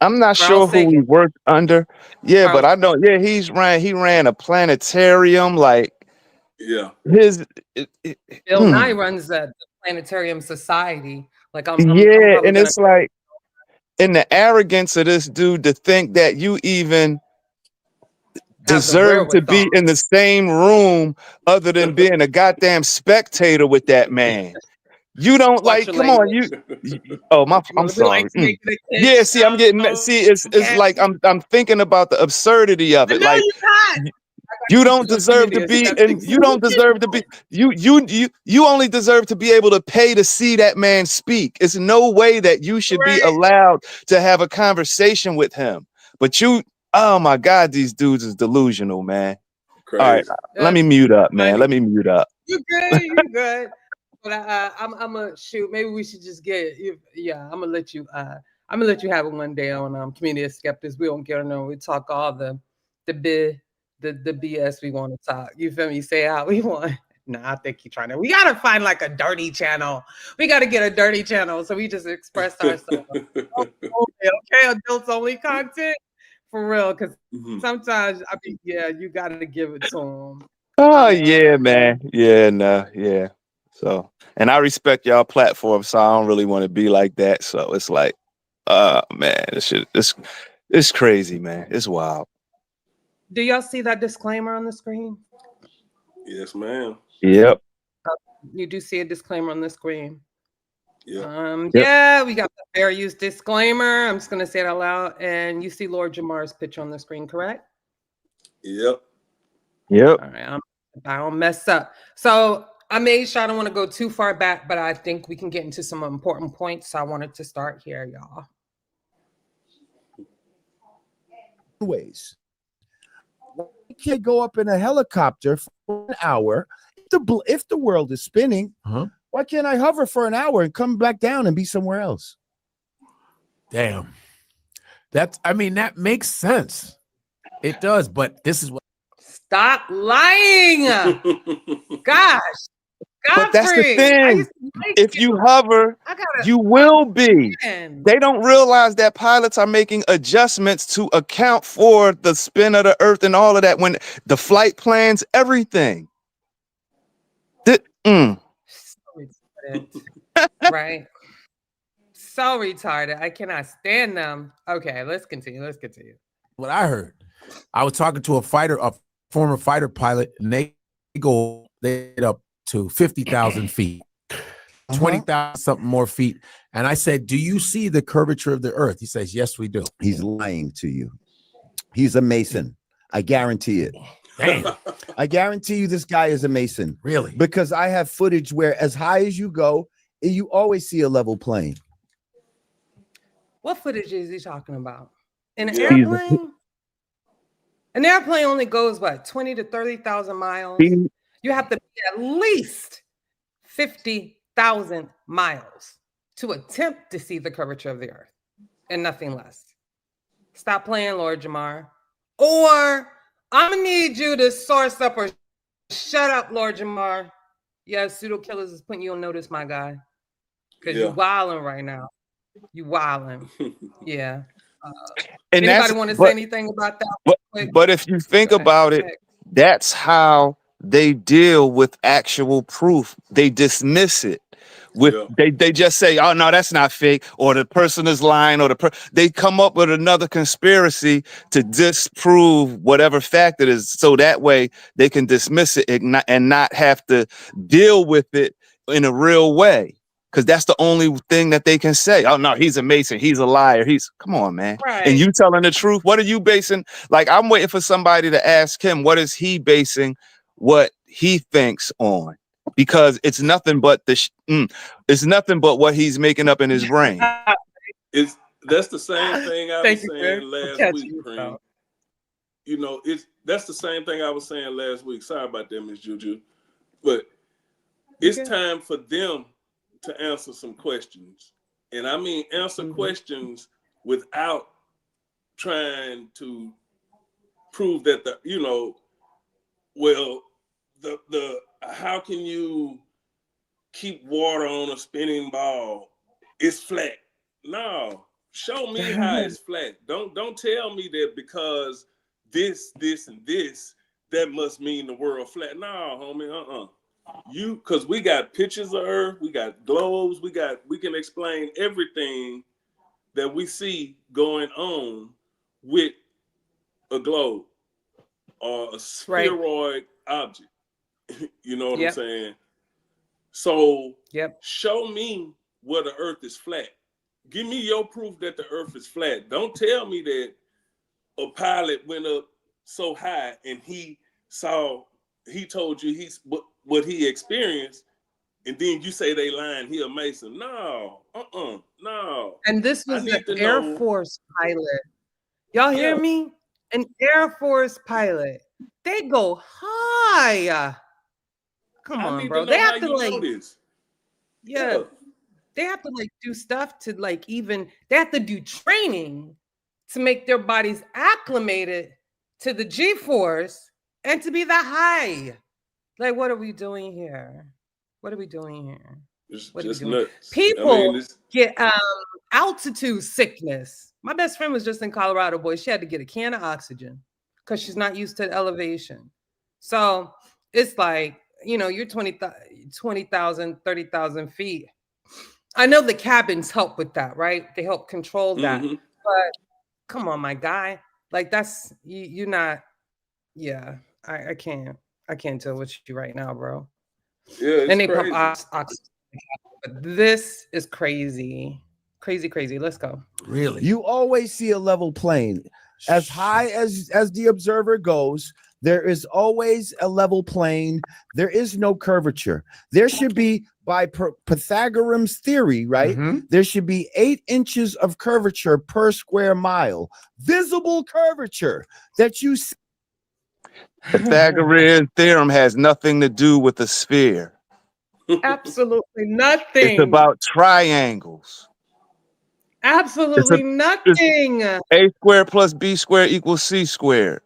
I'm not Carl sure who he Sagan. worked under. Yeah, Carl but I know. Yeah, he ran a planetarium. Like Yeah. his. Bill Nye mm, runs the Planetarium Society. Like I'm yeah, probably and gonna it's like in the arrogance of this dude to think that you even have the deserve to wherewithal. be in the same room other than being a goddamn spectator with that man. You don't Watch like, your come on, language. oh my, You I'm want to be like sorry. Snake the Kid Yeah, see, I'm getting show? see, it's Okay. like I'm thinking about the absurdity of I it. know Like you're not. you don't Some deserve to community be, and skeptics. you don't deserve to be, you only deserve to be able to pay to see that man speak. It's no way that you should be Right. allowed to have a conversation with him. But oh my God, these dudes is delusional, man. All right, Crazy. let me mute up, man. Funny. Let me mute up. You good? You good? But I'm gonna shoot. Maybe we should just get. Yeah, I'm gonna let you. I'm gonna let you have it one day on community of skeptics. We don't get on there. We talk all the BS we want to talk. You feel me? Say how we want. No, I think you're trying to. We gotta find like a dirty channel. We gotta get a dirty channel so we just express ourselves. Okay, adults only content for real. Because sometimes I mean, yeah, you gotta give it to them. Oh yeah, man. Yeah, no, yeah. So, and I respect y'all platform, so I don't really want to be like that. So it's like, man, this shit, it's crazy, man. It's wild. Do y'all see that disclaimer on the screen? Yes, ma'am. Yep. You do see a disclaimer on the screen. Yeah. Yeah, we got the fair use disclaimer. I'm just gonna say it out loud. And you see Lord Jamar's picture on the screen, correct? Yep. Yep. All right, I don't mess up. So I made sure I don't want to go too far back, but I think we can get into some important points. So I wanted to start here, y'all. Ways. You can't go up in a helicopter for an hour. If the world is spinning, why can't I hover for an hour and come back down and be somewhere else? Damn. That makes sense. It does, but this is what. Stop lying. Gosh. But that's the Godfrey, thing. If you hover, you will be. They don't realize that pilots are making adjustments to account for the spin of the earth and all of that when the flight plans, everything. Right. So retarded. I cannot stand them. Okay, let's continue. What I heard. I was talking to a former fighter pilot, and they go up to 50,000 feet, 20,000 something more feet. And I said, do you see the curvature of the earth? He says, yes, we do. He's lying to you. He's a Mason. I guarantee it. Damn. I guarantee you this guy is a Mason. Really? Because I have footage where as high as you go, you always see a level plane. What footage is he talking about? An airplane? An airplane only goes, what, 20 to 30,000 miles? You have to be at least 50,000 miles to attempt to see the curvature of the earth and nothing less. Stop playing, Lord Jamar. Or I'm going to need you to source up or shut up, Lord Jamar. Yeah, PseudoKillas is putting you on notice, my guy. Because you're wilding right now. You wilding. Yeah. And anybody want to say anything about that? But if you think about it, that's how they deal with actual proof. They dismiss it. They just say, oh no, that's not fake, or the person is lying, or they come up with another conspiracy to disprove whatever fact it is, so that way they can dismiss it and not have to deal with it in a real way. Because that's the only thing that they can say. Oh no, he's a Mason, he's a liar. Come on, man. Right. And you telling the truth. What are you basing? Like, I'm waiting for somebody to ask him, what is he basing what he thinks on? Because it's nothing but it's nothing but what he's making up in his brain. That's the same thing I was saying last week, Cream. You know, that's the same thing I was saying last week. Sorry about that, Miss Juju. But it's time for them to answer some questions. And I mean answer questions without trying to prove that how can you keep water on a spinning ball? It's flat. No, show me how it's flat. Don't tell me that because this, and this, that must mean the world flat. No, homie, because we got pictures of Earth, we got globes, we can explain everything that we see going on with a globe or a spheroid object. You know what I'm saying? So show me where the Earth is flat. Give me your proof that the Earth is flat. Don't tell me that a pilot went up so high and he told you what he experienced, and then you say they lying, he a Mason. No, no. And this was an Air Force pilot. Y'all hear me? An Air Force pilot. They go high. Come on, bro. They have to like, they have to like do stuff to like even, they have to do training to make their bodies acclimated to the G-force and to be that high. Like, what are we doing here? What are we doing here? What just are we doing? nuts. People get altitude sickness. My best friend was just in Colorado, boy. She had to get a can of oxygen because she's not used to elevation. So it's like, you know, you're 20,000, 30,000 feet. I know the cabins help with that, right? They help control that. But come on, my guy. Like that's, you're not, I can't deal with you right now, bro. Yeah, it's and they crazy. pump oxygen. But this is crazy. Crazy. Let's go. Really? You always see a level plane. As high as the observer goes, there is always a level plane. There is no curvature. There should be, by Pythagorean's theory, right? There should be 8 inches of curvature per square mile. Visible curvature that you see. Pythagorean theorem has nothing to do with a sphere. Absolutely nothing. It's about triangles. Absolutely nothing. A squared plus B squared equals C squared.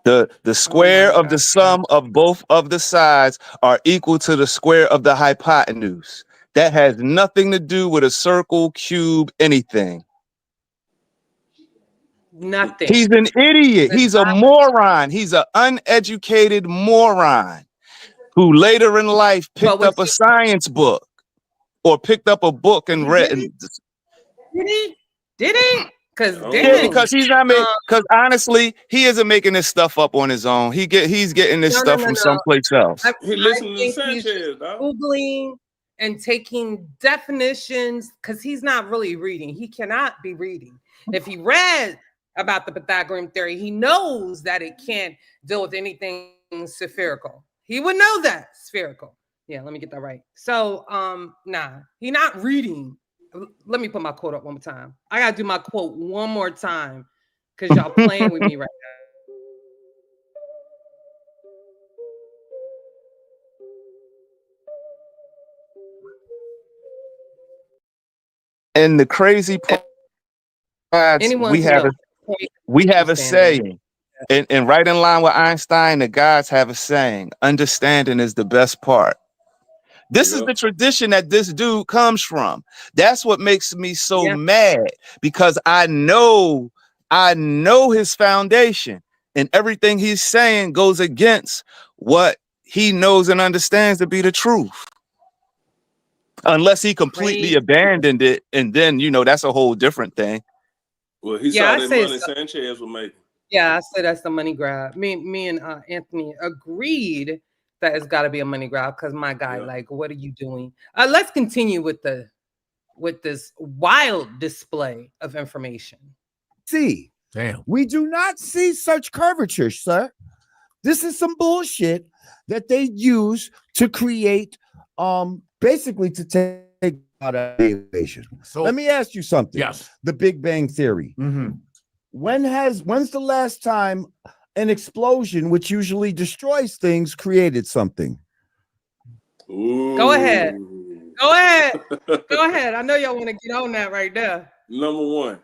The square of the sum of both of the sides are equal to the square of the hypotenuse. That has nothing to do with a circle, cube, anything. Nothing. He's an idiot. He's a moron. He's an uneducated moron who later in life picked up a science book or picked up a book and read. Did he? Because he's not making. Because honestly, he isn't making this stuff up on his own. He's getting this stuff from someplace else. He listened to Sanchez, Googling and taking definitions because he's not really reading. He cannot be reading. If he read about the Pythagorean theory, he knows that it can't deal with anything spherical. He would know that spherical. Yeah, let me get that right. So, nah, he not reading. Let me put my quote up one more time. I gotta do my quote one more time because y'all playing with me right now. And the crazy part, we have a saying, and right in line with Einstein, the gods have a saying: understanding is the best part. This is the tradition that this dude comes from. That's what makes me so mad, because I know his foundation, and everything he's saying goes against what he knows and understands to be the truth. Unless he completely abandoned it, and then, you know, that's a whole different thing. Well, he saw that money Sanchez was making. Yeah, I said that's the money grab. Me and Anthony agreed that it's got to be a money grab because my guy, like, what are you doing? Let's continue with this wild display of information. We do not see such curvature, sir. This is some bullshit that they use to create, basically to take out aviation. So let me ask you something. Yes, the Big Bang Theory. When's the last time an explosion, which usually destroys things, created something? Ooh. Go ahead. I know y'all want to get on that right there. Number one,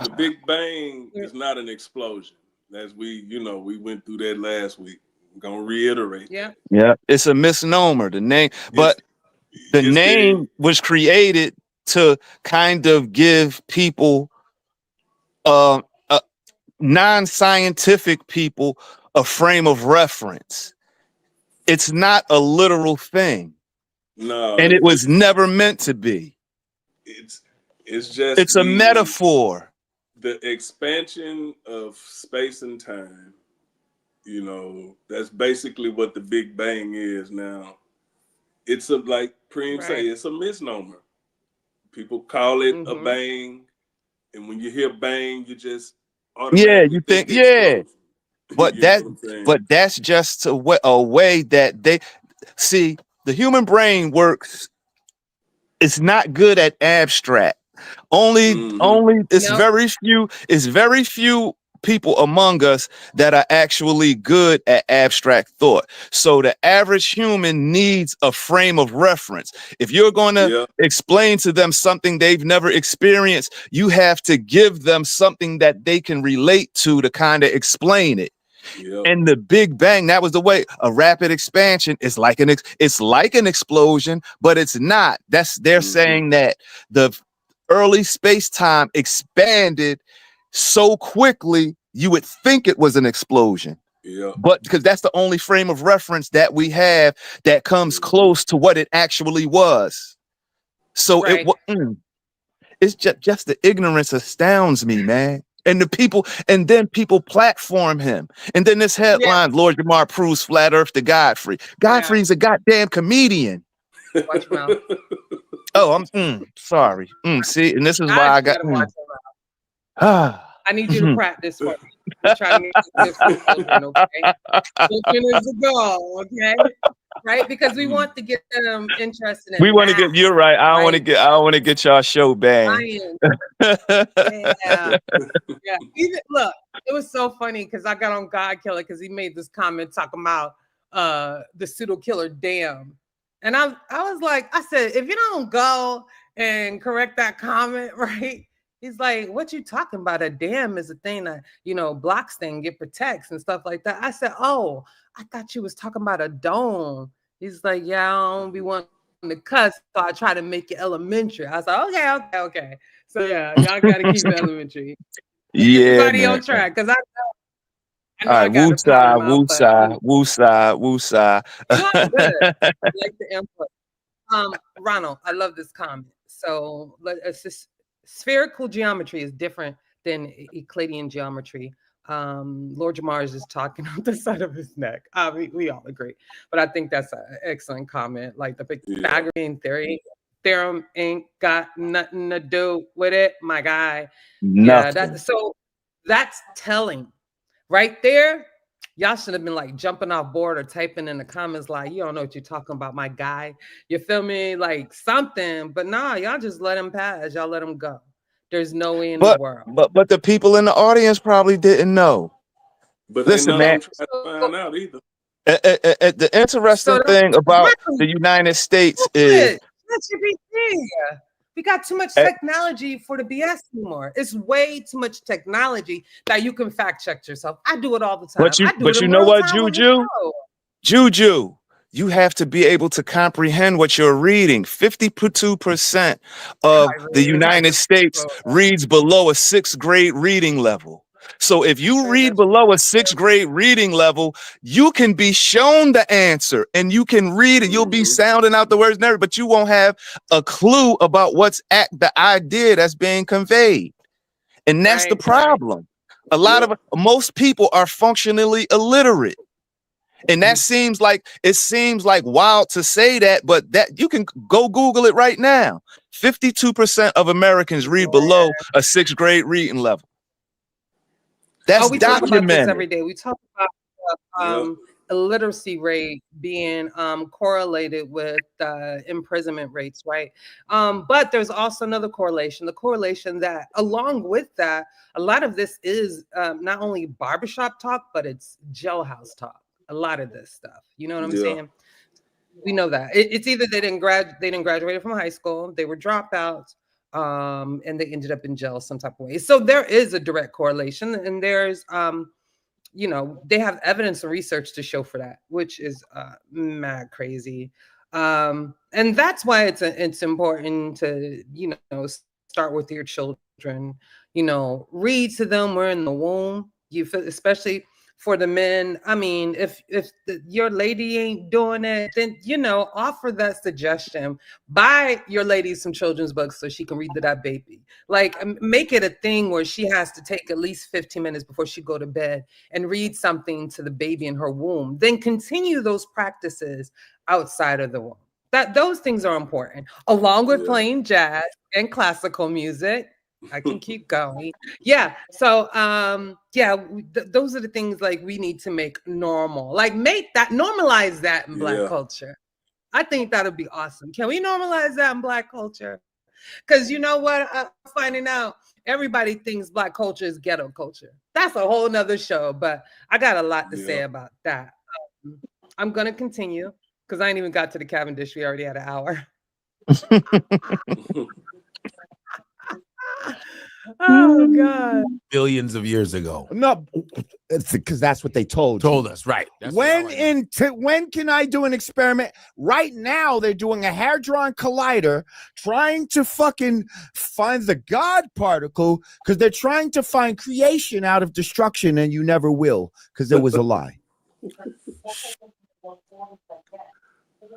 the Big Bang is not an explosion. As we went through that last week. I'm gonna reiterate. Yeah, it's a misnomer. The name, but the name was created to kind of give people, non-scientific people, a frame of reference. It's not a literal thing. No, And it was never meant to be. It's just it's a metaphor. The expansion of space and time. You know, that's basically what the Big Bang is now. It's a, like Preem say, it's a misnomer. People call it a bang, and when you hear bang, you just automatically you think but that's just a way that they see. The human brain works. It's not good at abstract. Only it's very few people among us that are actually good at abstract thought. So the average human needs a frame of reference. If you're going to explain to them something they've never experienced, you have to give them something that they can relate to kind of explain it. And the Big Bang, that was the way. A rapid expansion is like an explosion, but it's not. They're saying that the early space-time expanded so quickly you would think it was an explosion. But because that's the only frame of reference that we have that comes close to what it actually was. So it's just the ignorance astounds me, man. And then people platform him. And then this headline, Lord Jamar proves flat earth to Godfrey. Godfrey's a goddamn comedian. Watch your mouth. Oh, I'm sorry. See, and this is why I got I need you to practice for me. I'm trying to make this children, okay? Children is the goal, okay? Right? Because we want to get them interested in you're right. I don't want to get y'all show banned. Yeah. Look, it was so funny because I got on God Killer because he made this comment talking about the pseudo killer dam. And I was like, I said, if you don't go and correct that comment, right? He's like, what you talking about? A dam is a thing that, blocks things, it protects and stuff like that. I said, oh, I thought you was talking about a dome. He's like, yeah, I don't be wanting to cuss, so I try to make it elementary. I was like, okay. So yeah, y'all got to keep it elementary. Everybody on track, because I know all right, woosah. Like the input. Ronald, I love this comment. So it's just spherical geometry is different than Euclidean geometry. Lord Jamar is just talking on the side of his neck. We all agree, but I think that's an excellent comment. Like the Pythagorean theorem ain't got nothing to do with it, my guy. Nothing. So that's telling right there. Y'all should have been like jumping off board or typing in the comments like, you don't know what you're talking about, my guy. You feel me? Like something, but nah, y'all just let him pass. Y'all let him go. There's no way in the world. But the people in the audience probably didn't know. But listen, man, trying to find out either. The interesting thing about the United States is we got too much technology for the BS anymore. It's way too much technology that you can fact check yourself. I do it all the time. But you know what, Juju, you have to be able to comprehend what you're reading. 52% of the United States reads below a 6th grade reading level. So if you read below a 6th grade reading level, you can be shown the answer and you can read it. You'll be sounding out the words and everything, but you won't have a clue about what's the idea that's being conveyed. And that's the problem. Most people are functionally illiterate. And that seems like wild to say that, but that you can go Google it right now. 52% of Americans read below a 6th grade reading level. That's we talk about this every day. We talk about illiteracy rate being correlated with imprisonment rates, right? But there's also another correlation. The correlation that along with that, a lot of this is not only barbershop talk, but it's jailhouse talk. A lot of this stuff, you know what I'm saying? We know that it's either they didn't graduate from high school, they were dropouts, and they ended up in jail some type of way. So there is a direct correlation, and there's they have evidence and research to show for that, which is mad crazy. And that's why it's important to, you know, start with your children, you know, read to them. We're in the womb. You feel, especially for the men. I mean, if your lady ain't doing it, then, you know, offer that suggestion. Buy your lady some children's books so she can read to that baby. Like, make it a thing where she has to take at least 15 minutes before she go to bed and read something to the baby in her womb. Then continue those practices outside of the womb. That those things are important, along with playing jazz and classical music. I can keep going. Yeah. So yeah, those are the things like we need to make normal. Like make that, normalize that in Black culture. I think that'll be awesome. Can we normalize that in Black culture? Because you know what, I'm finding out everybody thinks Black culture is ghetto culture. That's a whole nother show, but I got a lot to say about that. I'm gonna continue because I ain't even got to the Cavendish. We already had an hour. Oh God! Billions of years ago. No, it's because that's what they told us. Right. That's when can I do an experiment? Right now, they're doing a hadron collider, trying to fucking find the God particle because they're trying to find creation out of destruction, and you never will because there was a lie.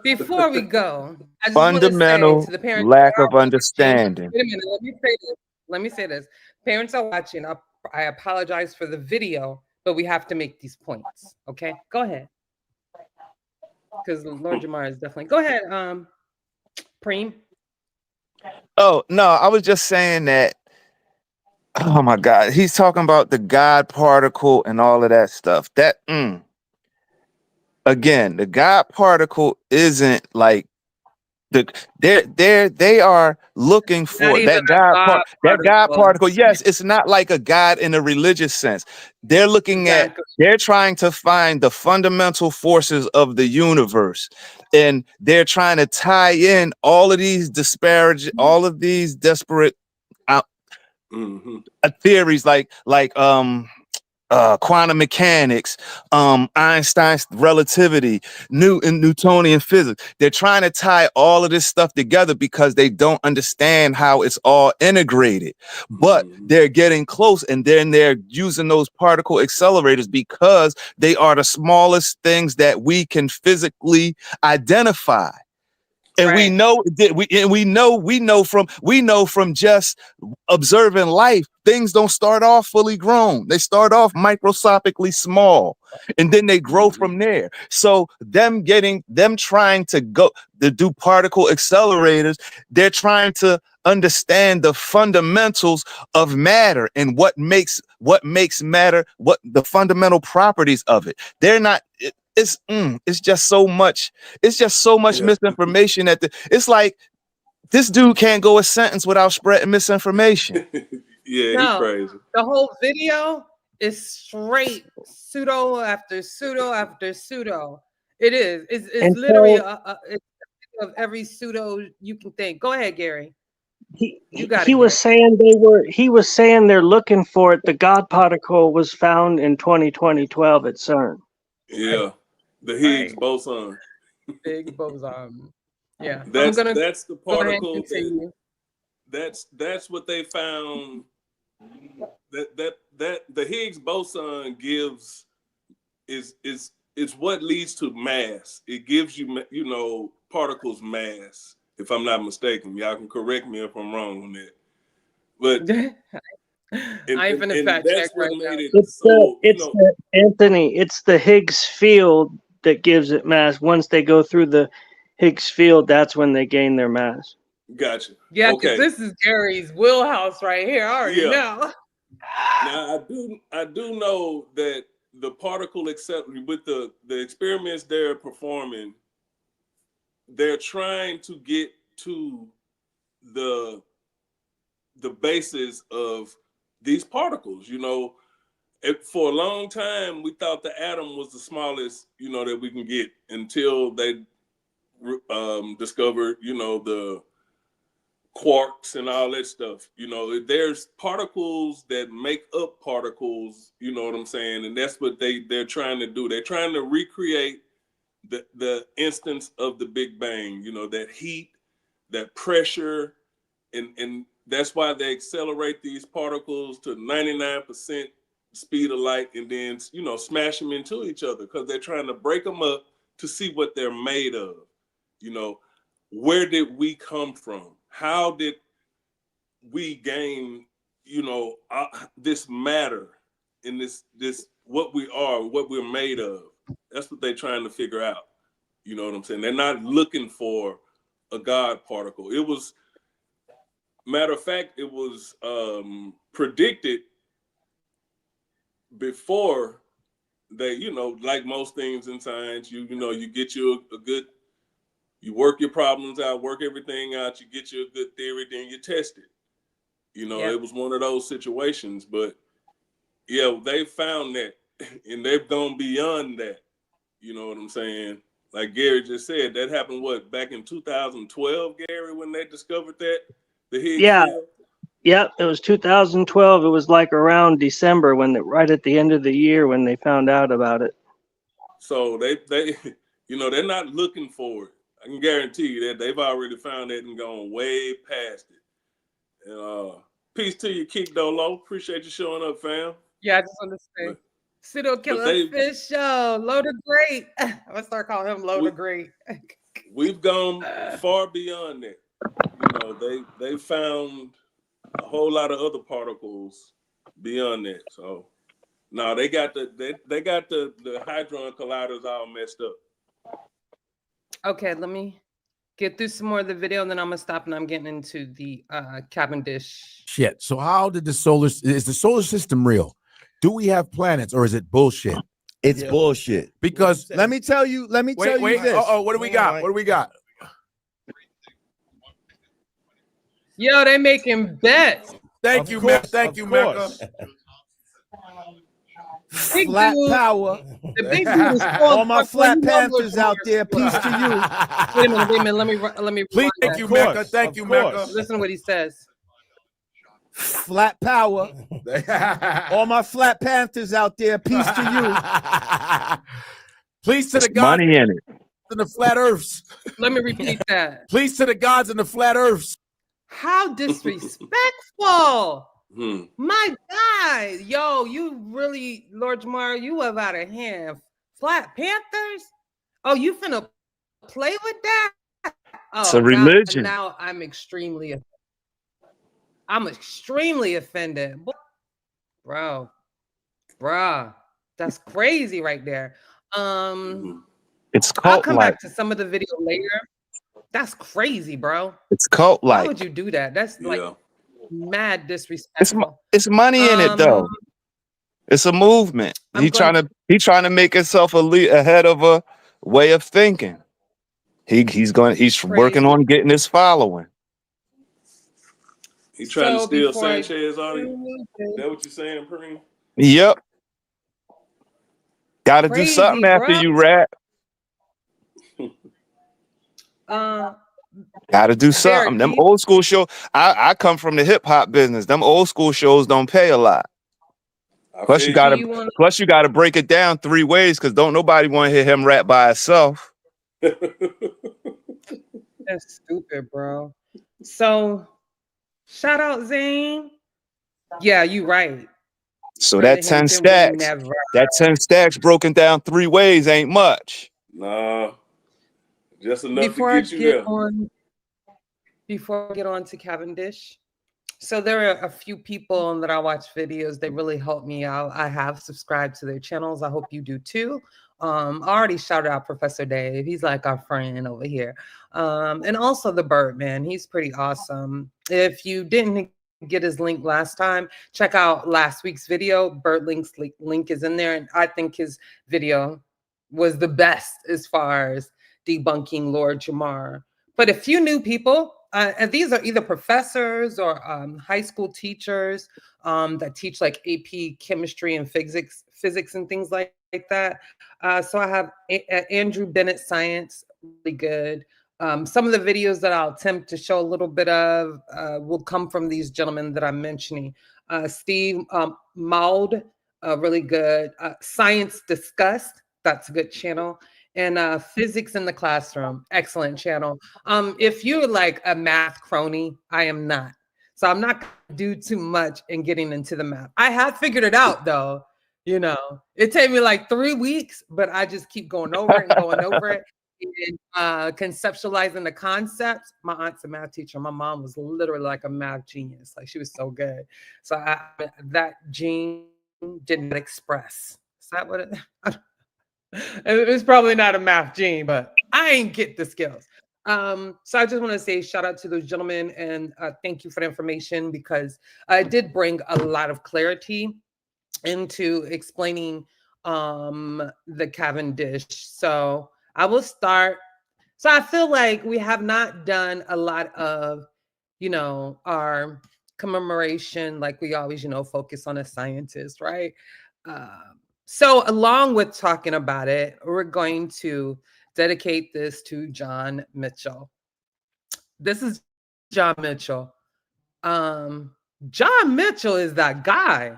Before we go, I just fundamental want to say to the parents, lack of understanding. Wait a minute, let me say this. Let me say this. Parents are watching. I apologize for the video, but we have to make these points. Okay, go ahead. Because Lord Jamar is definitely. Go ahead, Preem. Oh no, I was just saying that. Oh my God, he's talking about the God particle and all of that stuff. That again, the God particle isn't like they are looking for that God particle. Yes, it's not like a God in a religious sense. They're looking at, they're trying to find the fundamental forces of the universe, and they're trying to tie in all of these disparate, all of these disparate theories, like quantum mechanics, Einstein's relativity, Newtonian physics. They're trying to tie all of this stuff together because they don't understand how it's all integrated. But they're getting close, and then they're using those particle accelerators because they are the smallest things that we can physically identify. And we know that we know from just observing life, things don't start off fully grown. They start off microscopically small, and then they grow from there. So them trying to do particle accelerators, they're trying to understand the fundamentals of matter and what makes matter, what the fundamental properties of it. They're not. It's just so much. It's just so much misinformation that it's like this dude can't go a sentence without spreading misinformation. He's crazy. The whole video is straight pseudo after pseudo after pseudo. It is. It's literally it's of every pseudo you can think. Go ahead, Gary. He was saying they're looking for it. The God particle was found in 2012 at CERN. Yeah. The Higgs boson. Higgs boson. Yeah. That's the particle that's what they found. That the Higgs boson gives is what leads to mass. It gives you particles mass. If I'm not mistaken, y'all can correct me if I'm wrong on that. But I ain't finna fact check right now. Anthony, it's the Higgs field that gives it mass. Once they go through the Higgs field, that's when they gain their mass. Gotcha. Yeah, because this is Gary's wheelhouse right here. I already know. Now I do know that the particle with the experiments they're performing, they're trying to get to the basis of these particles. For a long time we thought the atom was the smallest that we can get until they discovered the quarks and all that stuff. There's particles that make up particles, you know what I'm saying? And that's what they're trying to do. They're trying to recreate the instance of the Big Bang, you know, that heat, that pressure, and that's why they accelerate these particles to 99% speed of light and then, you know, smash them into each other because they're trying to break them up to see what they're made of. You know, where did we come from? How did we gain, you know, this matter in this what we are, what we're made of? That's what they're trying to figure out. You know what I'm saying? They're not looking for a God particle. It was, matter of fact, it was predicted before they, you know, like most things in science, you know, you get you a good, you work your problems out, work everything out, you get you a good theory, then you test it. You know, It was one of those situations, but yeah, they found that and they've gone beyond that. You know what I'm saying? Like Gary just said, that happened, what, back in 2012, Gary, when they discovered that, the Higgs field? Yep, it was 2012. It was like around December right at the end of the year when they found out about it. So they you know, they're not looking for it. I can guarantee you that they've already found it and gone way past it. And peace to you, Kick Dolo. Appreciate you showing up, fam. Yeah, I just want to say, PseudoKillas official, Loaded Great. I'm gonna start calling him Loaded Great. We've gone far beyond that. You know, they found a whole lot of other particles beyond that. So no, they got the hadron colliders all messed up. Okay, let me get through some more of the video, and then I'm gonna stop, and I'm getting into the Cavendish. Shit. So how did is the solar system real? Do we have planets, or is it bullshit? It's bullshit. Because let me tell you this. What do we got? What do we got? Yo, they making bets. Thank you, Mecca. Thank you, Mecca. Flat power. The big dude is all my flat panthers out there. Peace to you. Wait a minute. Let me. Please, thank you, Mecca. Thank you, Mecca. Listen to what he says. Flat power. All my flat panthers out there. Peace to you. Please to the gods money in it. And the flat earths. Let me repeat that. Please to the gods and the flat earths. How disrespectful. My God, yo, you really, Lord Jamar, you have out of hand. Flat Panthers? Oh, you finna play with that? Oh, it's a religion. Now I'm extremely offended. Bro, that's crazy right there. It's cult-like. I'll come back to some of the video later. That's crazy, bro. It's cult-like. Why would you do that? That's like mad disrespectful. It's money in it though. It's a movement. He's trying to make himself ahead of a way of thinking. He's working on getting his following. He's trying to steal Sanchez audience. Is that what you're saying, Preem? Yep. Got to do something after you rap. Got to do something. Them old school shows. I come from the hip hop business. Them old school shows don't pay a lot. Plus you gotta break it down 3 ways because don't nobody want to hear him rap by himself. That's stupid, bro. So shout out Zane. Yeah, you right. So that 10 stacks broken down 3 ways ain't much. Nah. Just enough to get you there. Before I get on to Cavendish, so there are a few people that I watch videos. They really help me out. I have subscribed to their channels. I hope you do too. I already shouted out Professor Dave. He's like our friend over here. And also the Birdman. He's pretty awesome. If you didn't get his link last time, check out last week's video. Birdlink's link is in there. And I think his video was the best as far as debunking Lord Jamar. But a few new people, and these are either professors or high school teachers that teach like AP chemistry and physics and things like that. So I have Andrew Bennett Science, really good. Some of the videos that I'll attempt to show a little bit of will come from these gentlemen that I'm mentioning. Steve Maud, really good. Science Discussed, that's a good channel. and Physics in the Classroom. Excellent channel. If you're like a math crony, I am not. So I'm not going to do too much in getting into the math. I have figured it out though. You know, it took me like 3 weeks, but I just keep going over it and going over it. And conceptualizing the concepts. My aunt's a math teacher. My mom was literally like a math genius. Like she was so good. So that gene didn't express. Is that what it? It was probably not a math gene, but I ain't get the skills. So I just want to say shout out to those gentlemen and thank you for the information, because it did bring a lot of clarity into explaining the Cavendish. So I will start. So I feel like we have not done a lot of, you know, our commemoration, like we always, you know, focus on a scientist, right? So along with talking about it, we're going to dedicate this to John Mitchell. This is John Mitchell. John Mitchell is that guy.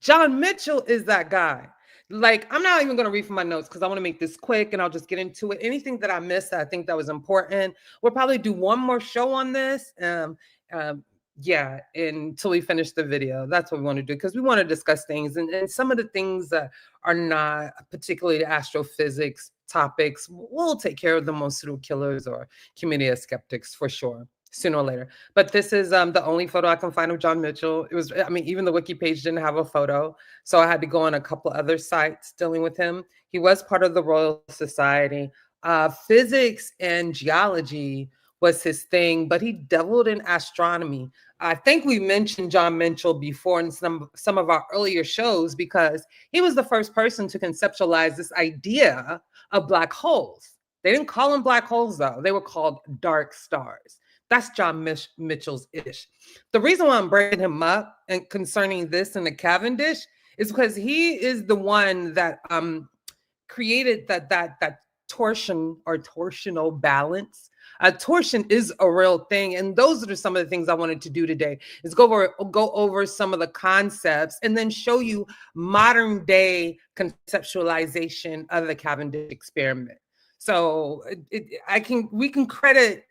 John Mitchell is that guy. Like, I'm not even going to read from my notes because I want to make this quick and I'll just get into it. Anything that I missed that I think that was important, we'll probably do one more show on this. Yeah, until we finish the video. That's what we want to do, because we want to discuss things, and some of the things that are not particularly astrophysics topics, we'll take care of them on PseudoKillas or Community of Skeptics for sure, sooner or later. But this is the only photo I can find of John Mitchell. It was, I mean, even the wiki page didn't have a photo, so I had to go on a couple other sites dealing with him. He was part of the Royal Society. Physics and geology was his thing, but he dabbled in astronomy. I think we mentioned John Mitchell before in some of our earlier shows, because he was the first person to conceptualize this idea of black holes. They didn't call them black holes though. They were called dark stars. That's John Mitchell's ish. The reason why I'm bringing him up and concerning this and the Cavendish is because he is the one that created that torsion or torsional balance. Torsion is a real thing, and those are some of the things I wanted to do today, is go over some of the concepts and then show you modern day conceptualization of the Cavendish experiment. So we can credit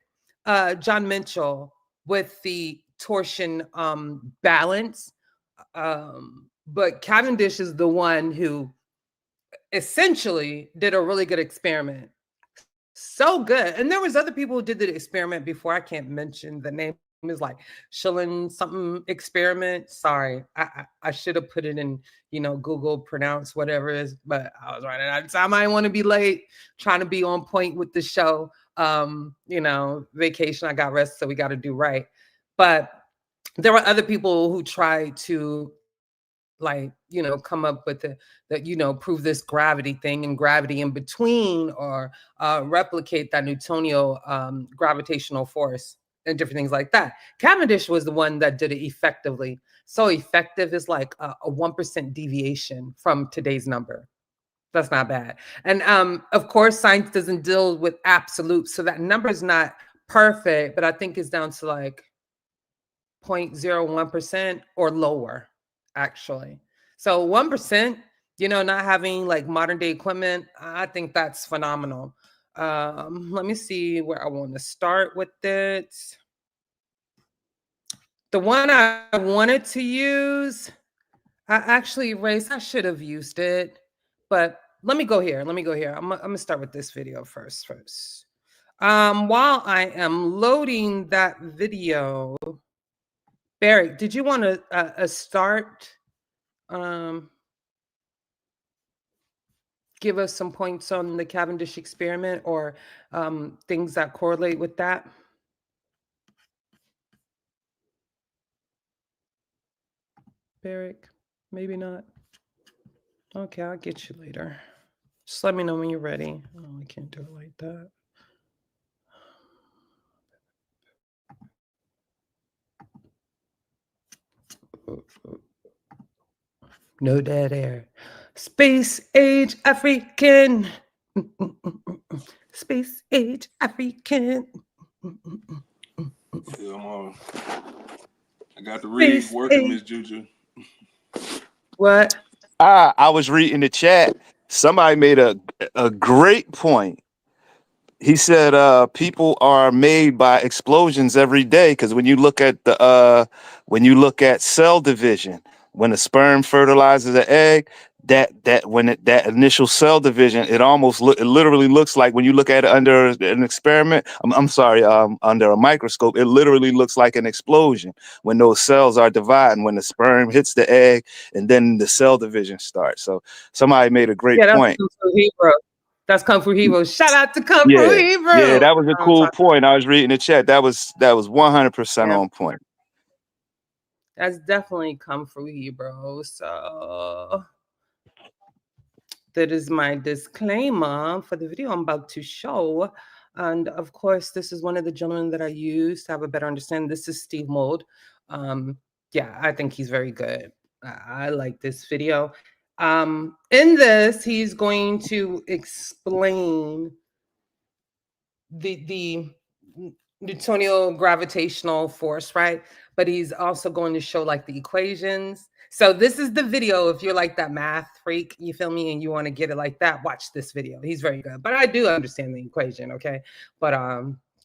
John Mitchell with the torsion balance, but Cavendish is the one who essentially did a really good experiment. So good. And there was other people who did the experiment before. I can't mention the name. Is like Schilling something experiment. Sorry, I should have put it in, you know, Google pronounce whatever it is, but I was running out of time. I didn't want to be late, trying to be on point with the show. You know, vacation, I got rest, so we got to do right. But there were other people who tried to, like, you know, come up with that, you know, prove this gravity thing and gravity in between, or replicate that Newtonian gravitational force and different things like that. Cavendish was the one that did it effectively. So effective is like a 1% deviation from today's number. That's not bad. And of course, science doesn't deal with absolutes, so that number is not perfect, but I think it's down to like 0.01% or lower, actually. So 1%, you know, not having like modern day equipment, I think that's phenomenal. Let me see where I want to start with it. The one I wanted to use, I actually erased. I should have used it, but let me go here. I'm gonna start with this video first. While I am loading that video, Barrick, did you want to start? Give us some points on the Cavendish experiment, or things that correlate with that. Barrick, maybe not. Okay, I'll get you later. Just let me know when you're ready. Oh, I can't do it like that. No dead air. Space age African. Space age African. Yeah, I'm on. I got to read working, Miss JuJu. What? I was reading the chat. somebody made a great point. He said people are made by explosions every day, because when you look at cell division, when a sperm fertilizes an egg, that initial cell division, it literally looks like, when you look at it under an experiment, I'm sorry, under a microscope, it literally looks like an explosion when those cells are dividing, when the sperm hits the egg and then the cell division starts. So somebody made a great point. That's Kung Fu Hero. Shout out to Kung Fu Yeah, Hero. that was a cool point. I was reading the chat. That was 100% on point. That's definitely Kung Fu Hero. So that is my disclaimer for the video I'm about to show. And of course, this is one of the gentlemen that I use to have a better understanding. This is Steve Mold. Yeah, I think he's very good. I like this video. In this, he's going to explain the Newtonian gravitational force, right? But he's also going to show like the equations. So this is the video. If you're like that math freak, you feel me, and you want to get it like that, watch this video. He's very good. But I do understand the equation, okay? But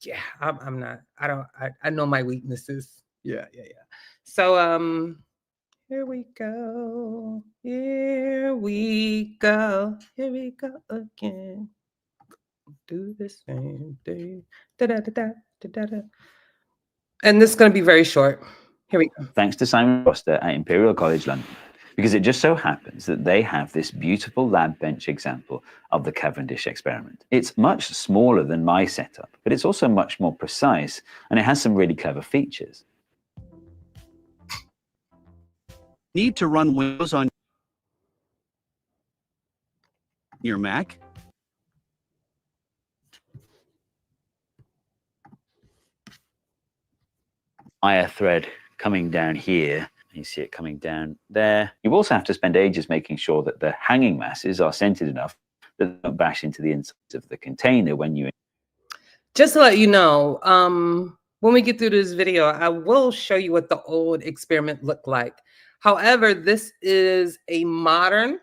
yeah, I'm not. I know my weaknesses. Yeah. So here we go. Here we go again. Do the same thing. And this is going to be very short. Here we go. Thanks to Simon Foster at Imperial College London, because it just so happens that they have this beautiful lab bench example of the Cavendish experiment. It's much smaller than my setup, but it's also much more precise, and it has some really clever features. Need to run Windows on your Mac? Wire thread coming down here. You see it coming down there. You also have to spend ages making sure that the hanging masses are centered enough that they don't bash into the inside of the container when you... Just to let you know, when we get through this video, I will show you what the old experiment looked like. However, this is a modern,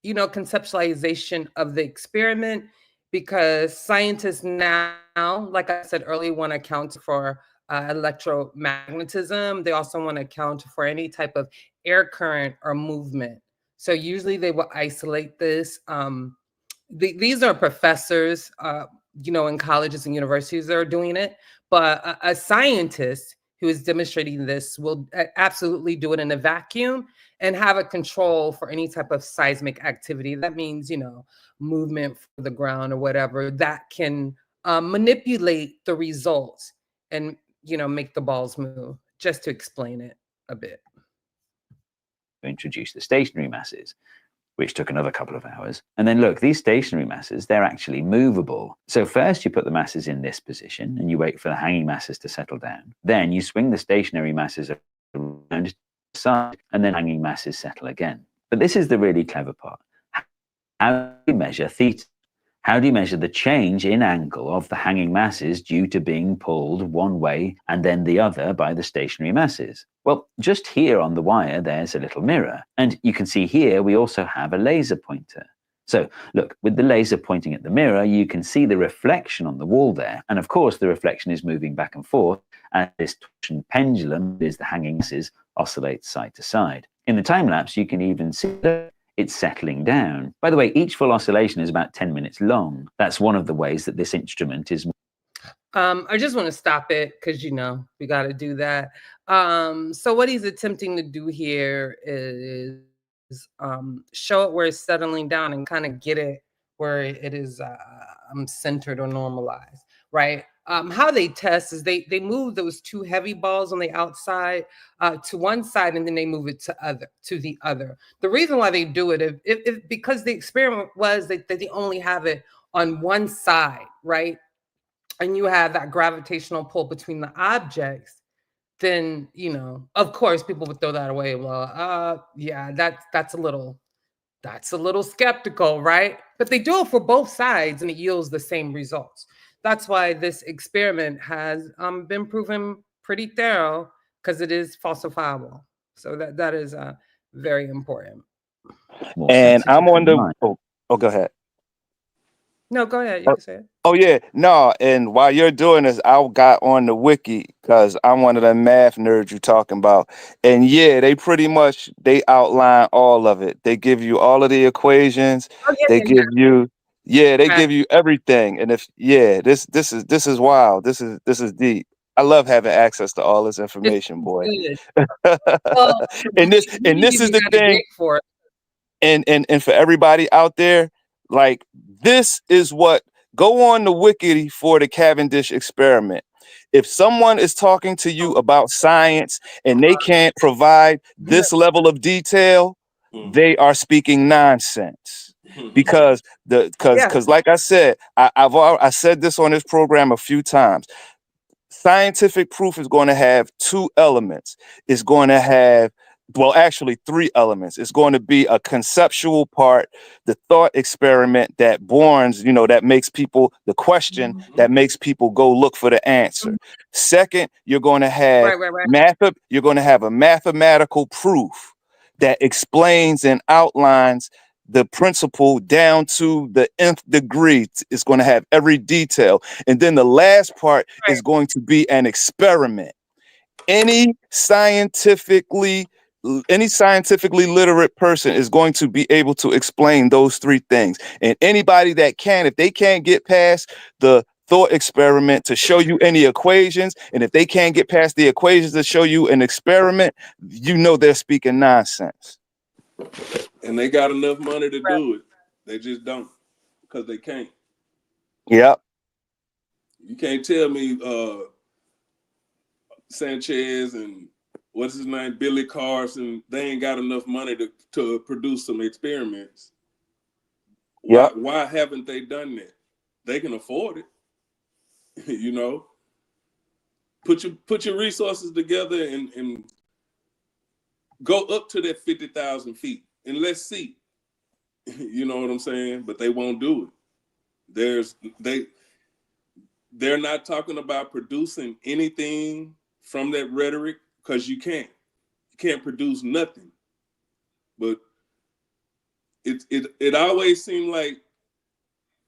conceptualization of the experiment, because scientists now, like I said earlier, want to account for electromagnetism. They also want to account for any type of air current or movement. So usually they will isolate this. These are professors, in colleges and universities that are doing it. But a scientist who is demonstrating this will absolutely do it in a vacuum and have a control for any type of seismic activity. That means, movement for the ground or whatever that can manipulate the results and, make the balls move, just to explain it a bit. Introduce the stationary masses, which took another couple of hours. And then look, these stationary masses, they're actually movable. So first you put the masses in this position and you wait for the hanging masses to settle down. Then you swing the stationary masses around to the side, and then hanging masses settle again. But this is the really clever part. How do you measure theta? How do you measure the change in angle of the hanging masses due to being pulled one way and then the other by the stationary masses? Well, just here on the wire, there's a little mirror. And you can see here, we also have a laser pointer. So look, with the laser pointing at the mirror, you can see the reflection on the wall there. And of course, the reflection is moving back and forth, and this torsion pendulum, is the hanging masses, oscillates side to side. In the time lapse, you can even see that it's settling down. By the way, each full oscillation is about 10 minutes long. That's one of the ways that this instrument is. I just want to stop it because, we got to do that. So what he's attempting to do here is show it where it's settling down and kind of get it where it is centered or normalized, right? How they test is they move those two heavy balls on the outside to one side, and then they move it to the other. The reason why they do it is because the experiment was that they only have it on one side, right? And you have that gravitational pull between the objects, then, of course, people would throw that away. Well, yeah, that's a little skeptical, right? But they do it for both sides, and it yields the same results. That's why this experiment has been proven pretty thorough, because it is falsifiable. So that is very important. And I'm on the Oh, go ahead. No, go ahead. You can say it. Oh yeah, no. And while you're doing this, I got on the wiki because I'm one of the math nerds you talking about. And yeah, they pretty much they outline all of it. They give you all of the equations. Oh yeah, They yeah, give you, yeah, they yeah. give you everything. And if this is wild. This is deep. I love having access to all this It's information, boy. good. Well, and this you and didn't this is even the got to thing. dig for it. And for everybody out there, like this is what go on the wiki for the Cavendish experiment. If someone is talking to you about science and they can't provide this level of detail, they are speaking nonsense. Because Yeah. like I said, I said this on this program a few times. Scientific proof is going to have two elements. It's going to have, well, actually three elements. It's going to be a conceptual part, the thought experiment that borns, that makes people, the question that makes people go look for the answer. Second, you're going to have Right. you're going to have a mathematical proof that explains and outlines the principle down to the nth degree. It's going to have every detail. And then the last part is going to be an experiment. Any scientifically literate person is going to be able to explain those three things. And anybody that can, if they can't get past the thought experiment to show you any equations, and if they can't get past the equations to show you an experiment, they're speaking nonsense. And they got enough money to do it. They just don't, because they can't. Yep. You can't tell me Sanchez and what's his name, Billy Carson, they ain't got enough money to produce some experiments. Why haven't they done that? They can afford it. Put your resources together and go up to that 50,000 feet and let's see. You know what I'm saying? But they won't do it. They're not talking about producing anything from that rhetoric because you can't produce nothing. But it always seemed like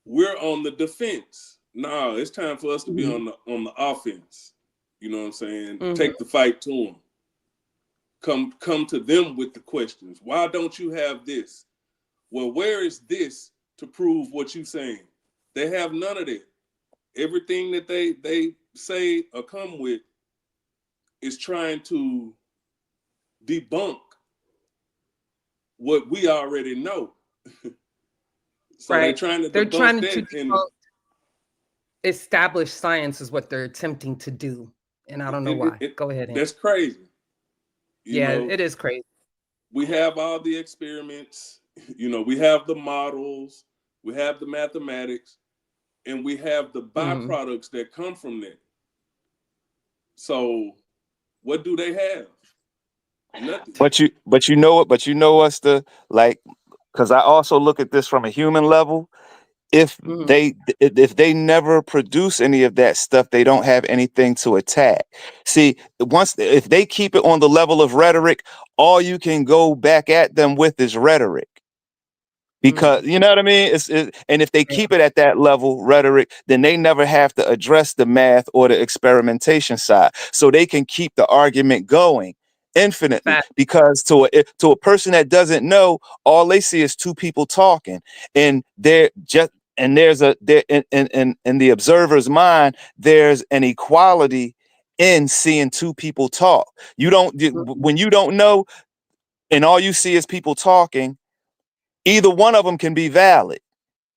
we're on the defense. No, it's time for us to be on the offense. You know what I'm saying? Take the fight to them. Come to them with the questions. Why don't you have this? Well, where is this to prove what you're saying? They have none of that. Everything that they say or come with is trying to debunk what we already know. So they're trying to debunk that. Establish science is what they're attempting to do. And I don't know why. Go ahead. That's crazy. It is crazy. We have all the experiments, we have the models, we have the mathematics, and we have the byproducts that come from that. So what do they have? Nothing. But you know what's the, like, because I also look at this from a human level. If they never produce any of that stuff, they don't have anything to attack. See, if they keep it on the level of rhetoric, all you can go back at them with is rhetoric. Because you know what I mean? And if they keep it at that level, rhetoric, then they never have to address the math or the experimentation side. So they can keep the argument going infinitely. Because to a person that doesn't know, all they see is two people talking. And in the observer's mind, there's an equality in seeing two people talk. When you don't know, and all you see is people talking, either one of them can be valid.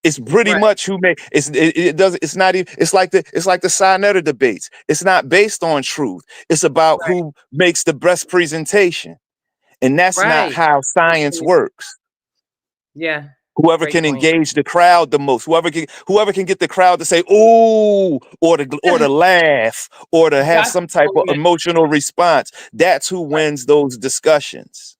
It's pretty much who make it's not even, it's like the Sinetta debates. It's not based on truth. It's about who makes the best presentation. And that's not how science works. Yeah. Whoever can engage the crowd the most, whoever can get the crowd to say "ooh" or to laugh or to have some type of emotional response, that's who wins those discussions.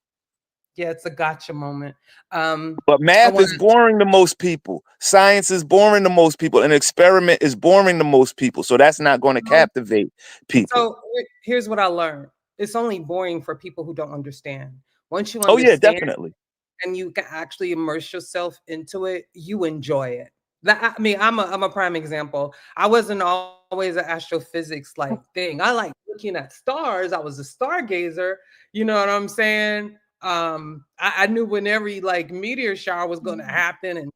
Yeah, it's a gotcha moment. But math is boring to most people. Science is boring to most people. An experiment is boring to most people. So that's not going to captivate people. So here's what I learned. It's only boring for people who don't understand. Once you understand, definitely. and you can actually immerse yourself into it, you enjoy it. I mean, I'm a prime example. I wasn't always an astrophysics like thing. I like looking at stars. I was a stargazer. You know what I'm saying? I knew when every like meteor shower was going to happen, and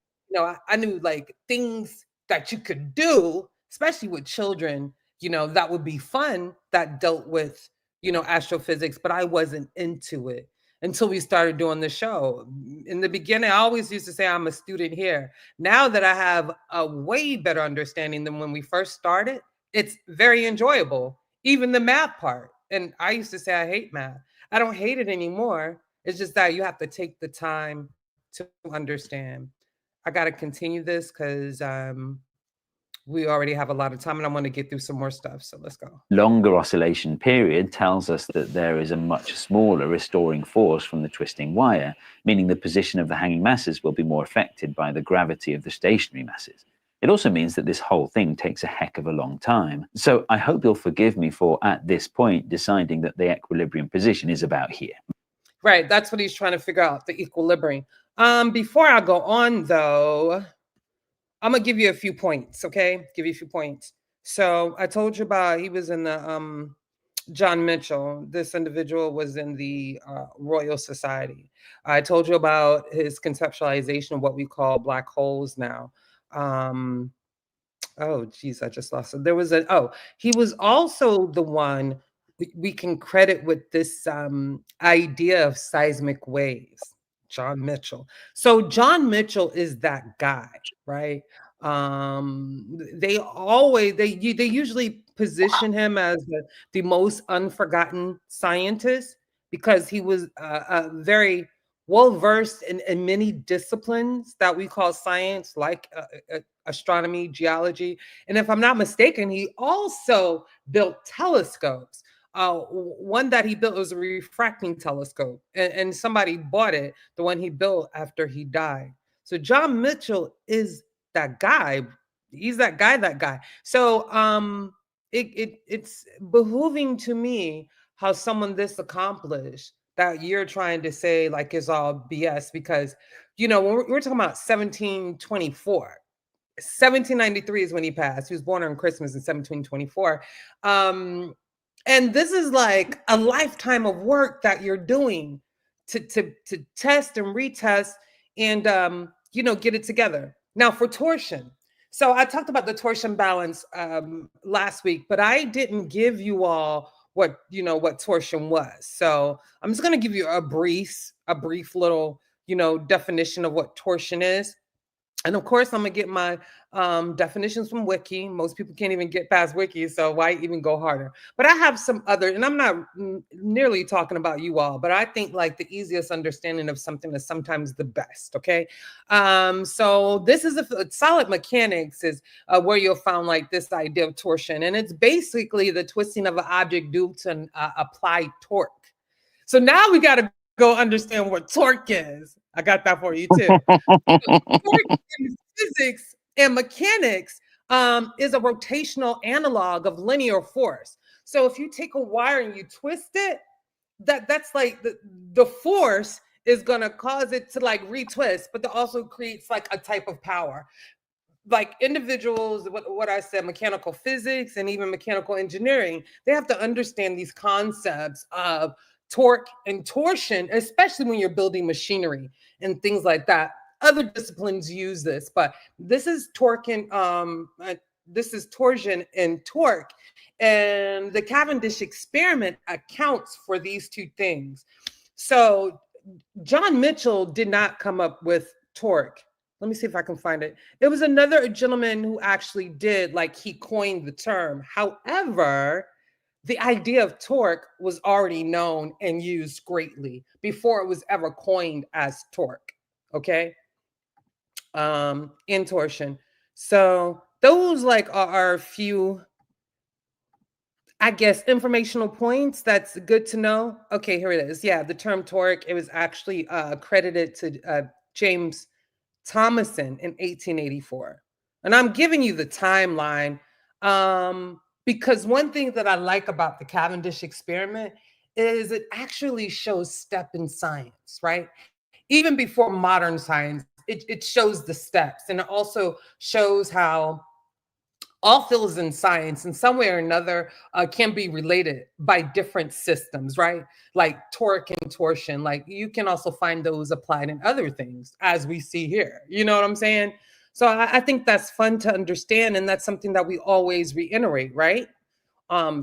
I knew like things that you could do, especially with children. That would be fun. That dealt with astrophysics, but I wasn't into it until we started doing the show. In the beginning, I always used to say I'm a student here. Now that I have a way better understanding than when we first started, it's very enjoyable, even the math part. And I used to say I hate math. I don't hate it anymore. It's just that you have to take the time to understand. I got to continue this because we already have a lot of time and I want to get through some more stuff. So let's go. Longer oscillation period tells us that there is a much smaller restoring force from the twisting wire, meaning the position of the hanging masses will be more affected by the gravity of the stationary masses. It also means that this whole thing takes a heck of a long time. So I hope you'll forgive me for, at this point, deciding that the equilibrium position is about here. Right, that's what he's trying to figure out, the equilibrium. Before I go on, though, I'm gonna give you a few points, okay? Give you a few points. So I told you about he was in the John Mitchell. This individual was in the Royal Society. I told you about his conceptualization of what we call black holes now. Oh, geez, I just lost it. There was he was also the one we can credit with this idea of seismic waves, John Mitchell. So John Mitchell is that guy, right? They usually position him as the most unforgotten scientist because he was very well versed in many disciplines that we call science, like astronomy, geology. And if I'm not mistaken, he also built telescopes. One that he built was a refracting telescope, and somebody bought it, the one he built after he died. So John Mitchell is that guy. He's that guy. So it's behooving to me how someone this accomplished that you're trying to say like is all BS, because when we're talking about 1724, 1793 is when he passed. He was born on Christmas in 1724. And this is like a lifetime of work that you're doing to test and retest and get it together. Now for torsion. So I talked about the torsion balance last week, but I didn't give you all what torsion was. So I'm just going to give you a brief little definition of what torsion is. And of course, I'm gonna get my definitions from Wiki. Most people can't even get past Wiki, so why even go harder? But I have some other, and I'm not nearly talking about you all, but I think like the easiest understanding of something is sometimes the best, okay? So this is solid mechanics is where you'll find like this idea of torsion, and it's basically the twisting of an object due to an applied torque. So now we gotta go understand what torque is. I got that for you too. Torque in physics and mechanics is a rotational analog of linear force. So if you take a wire and you twist it, that's like the force is gonna cause it to like retwist, but that also creates like a type of power. Like individuals, what I said, mechanical physics and even mechanical engineering, they have to understand these concepts of torque and torsion, especially when you're building machinery and things like that. Other disciplines use this, but this is torque and this is torsion and torque. And the Cavendish experiment accounts for these two things. So John Mitchell did not come up with torque. Let me see if I can find it. It was another gentleman who actually did, like he coined the term. However, the idea of torque was already known and used greatly before it was ever coined as torque, okay? In torsion. So those like are a few, I guess, informational points that's good to know. Okay, here it is. Yeah, the term torque, it was actually credited to James Thomason in 1884. And I'm giving you the timeline because one thing that I like about the Cavendish experiment is it actually shows step in science, right? even before modern science, it shows the steps, and it also shows how all fields in science in some way or another can be related by different systems, right? Like torque and torsion, like you can also find those applied in other things as we see here. You know what I'm saying? So I think that's fun to understand. And that's something that we always reiterate, right?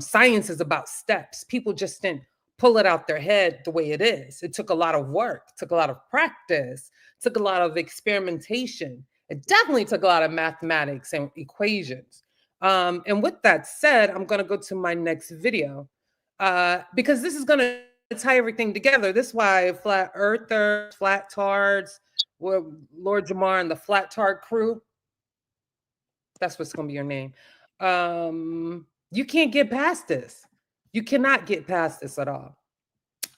Science is about steps. People just didn't pull it out their head the way it is. It took a lot of work, took a lot of practice, took a lot of experimentation. It definitely took a lot of mathematics and equations. And with that said, I'm going to go to my next video because this is going to tie everything together. This is why Flat Earthers, Flattards, Lord Jamar and the Flattard crew, that's what's going to be your name. You can't get past this. You cannot get past this at all.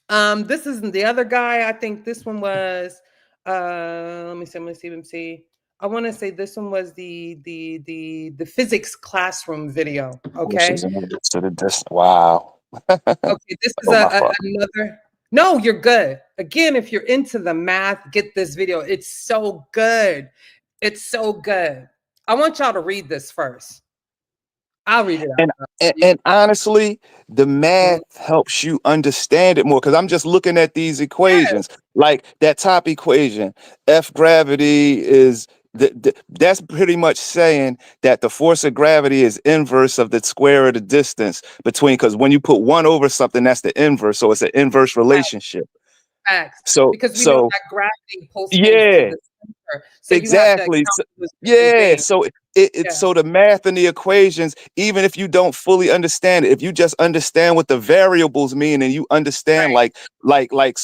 This isn't the other guy. I think this one was, let me see. I want to say this one was the physics classroom video. Okay. Wow. Okay, this is another. No, you're good. Again, if you're into the math, get this video. It's so good. It's so good. I want y'all to read this first. I'll read it out. And honestly, the math helps you understand it more, because I'm just looking at these equations, like that top equation, F gravity is that's pretty much saying that the force of gravity is inverse of the square of the distance between, because when you put 1 over something, that's the inverse. So it's an inverse relationship. Facts. So because we know that gravity pulls things to yeah, the center. So exactly. You have to account for those Yeah, things. so so the math and the equations, even if you don't fully understand it, if you just understand what the variables mean and you understand like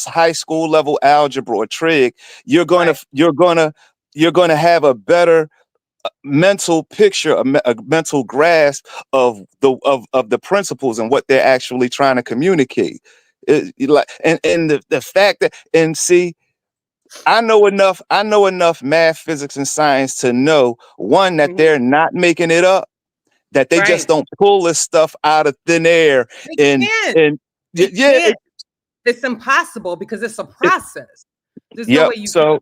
high school level algebra or trig, you're gonna have a better mental picture, a mental grasp of the principles and what they're actually trying to communicate. And the fact that, and see, I know enough math, physics, and science to know, one, that they're not making it up, that they just don't pull this stuff out of thin air. They can't. It's impossible because it's a process. There's no way you can.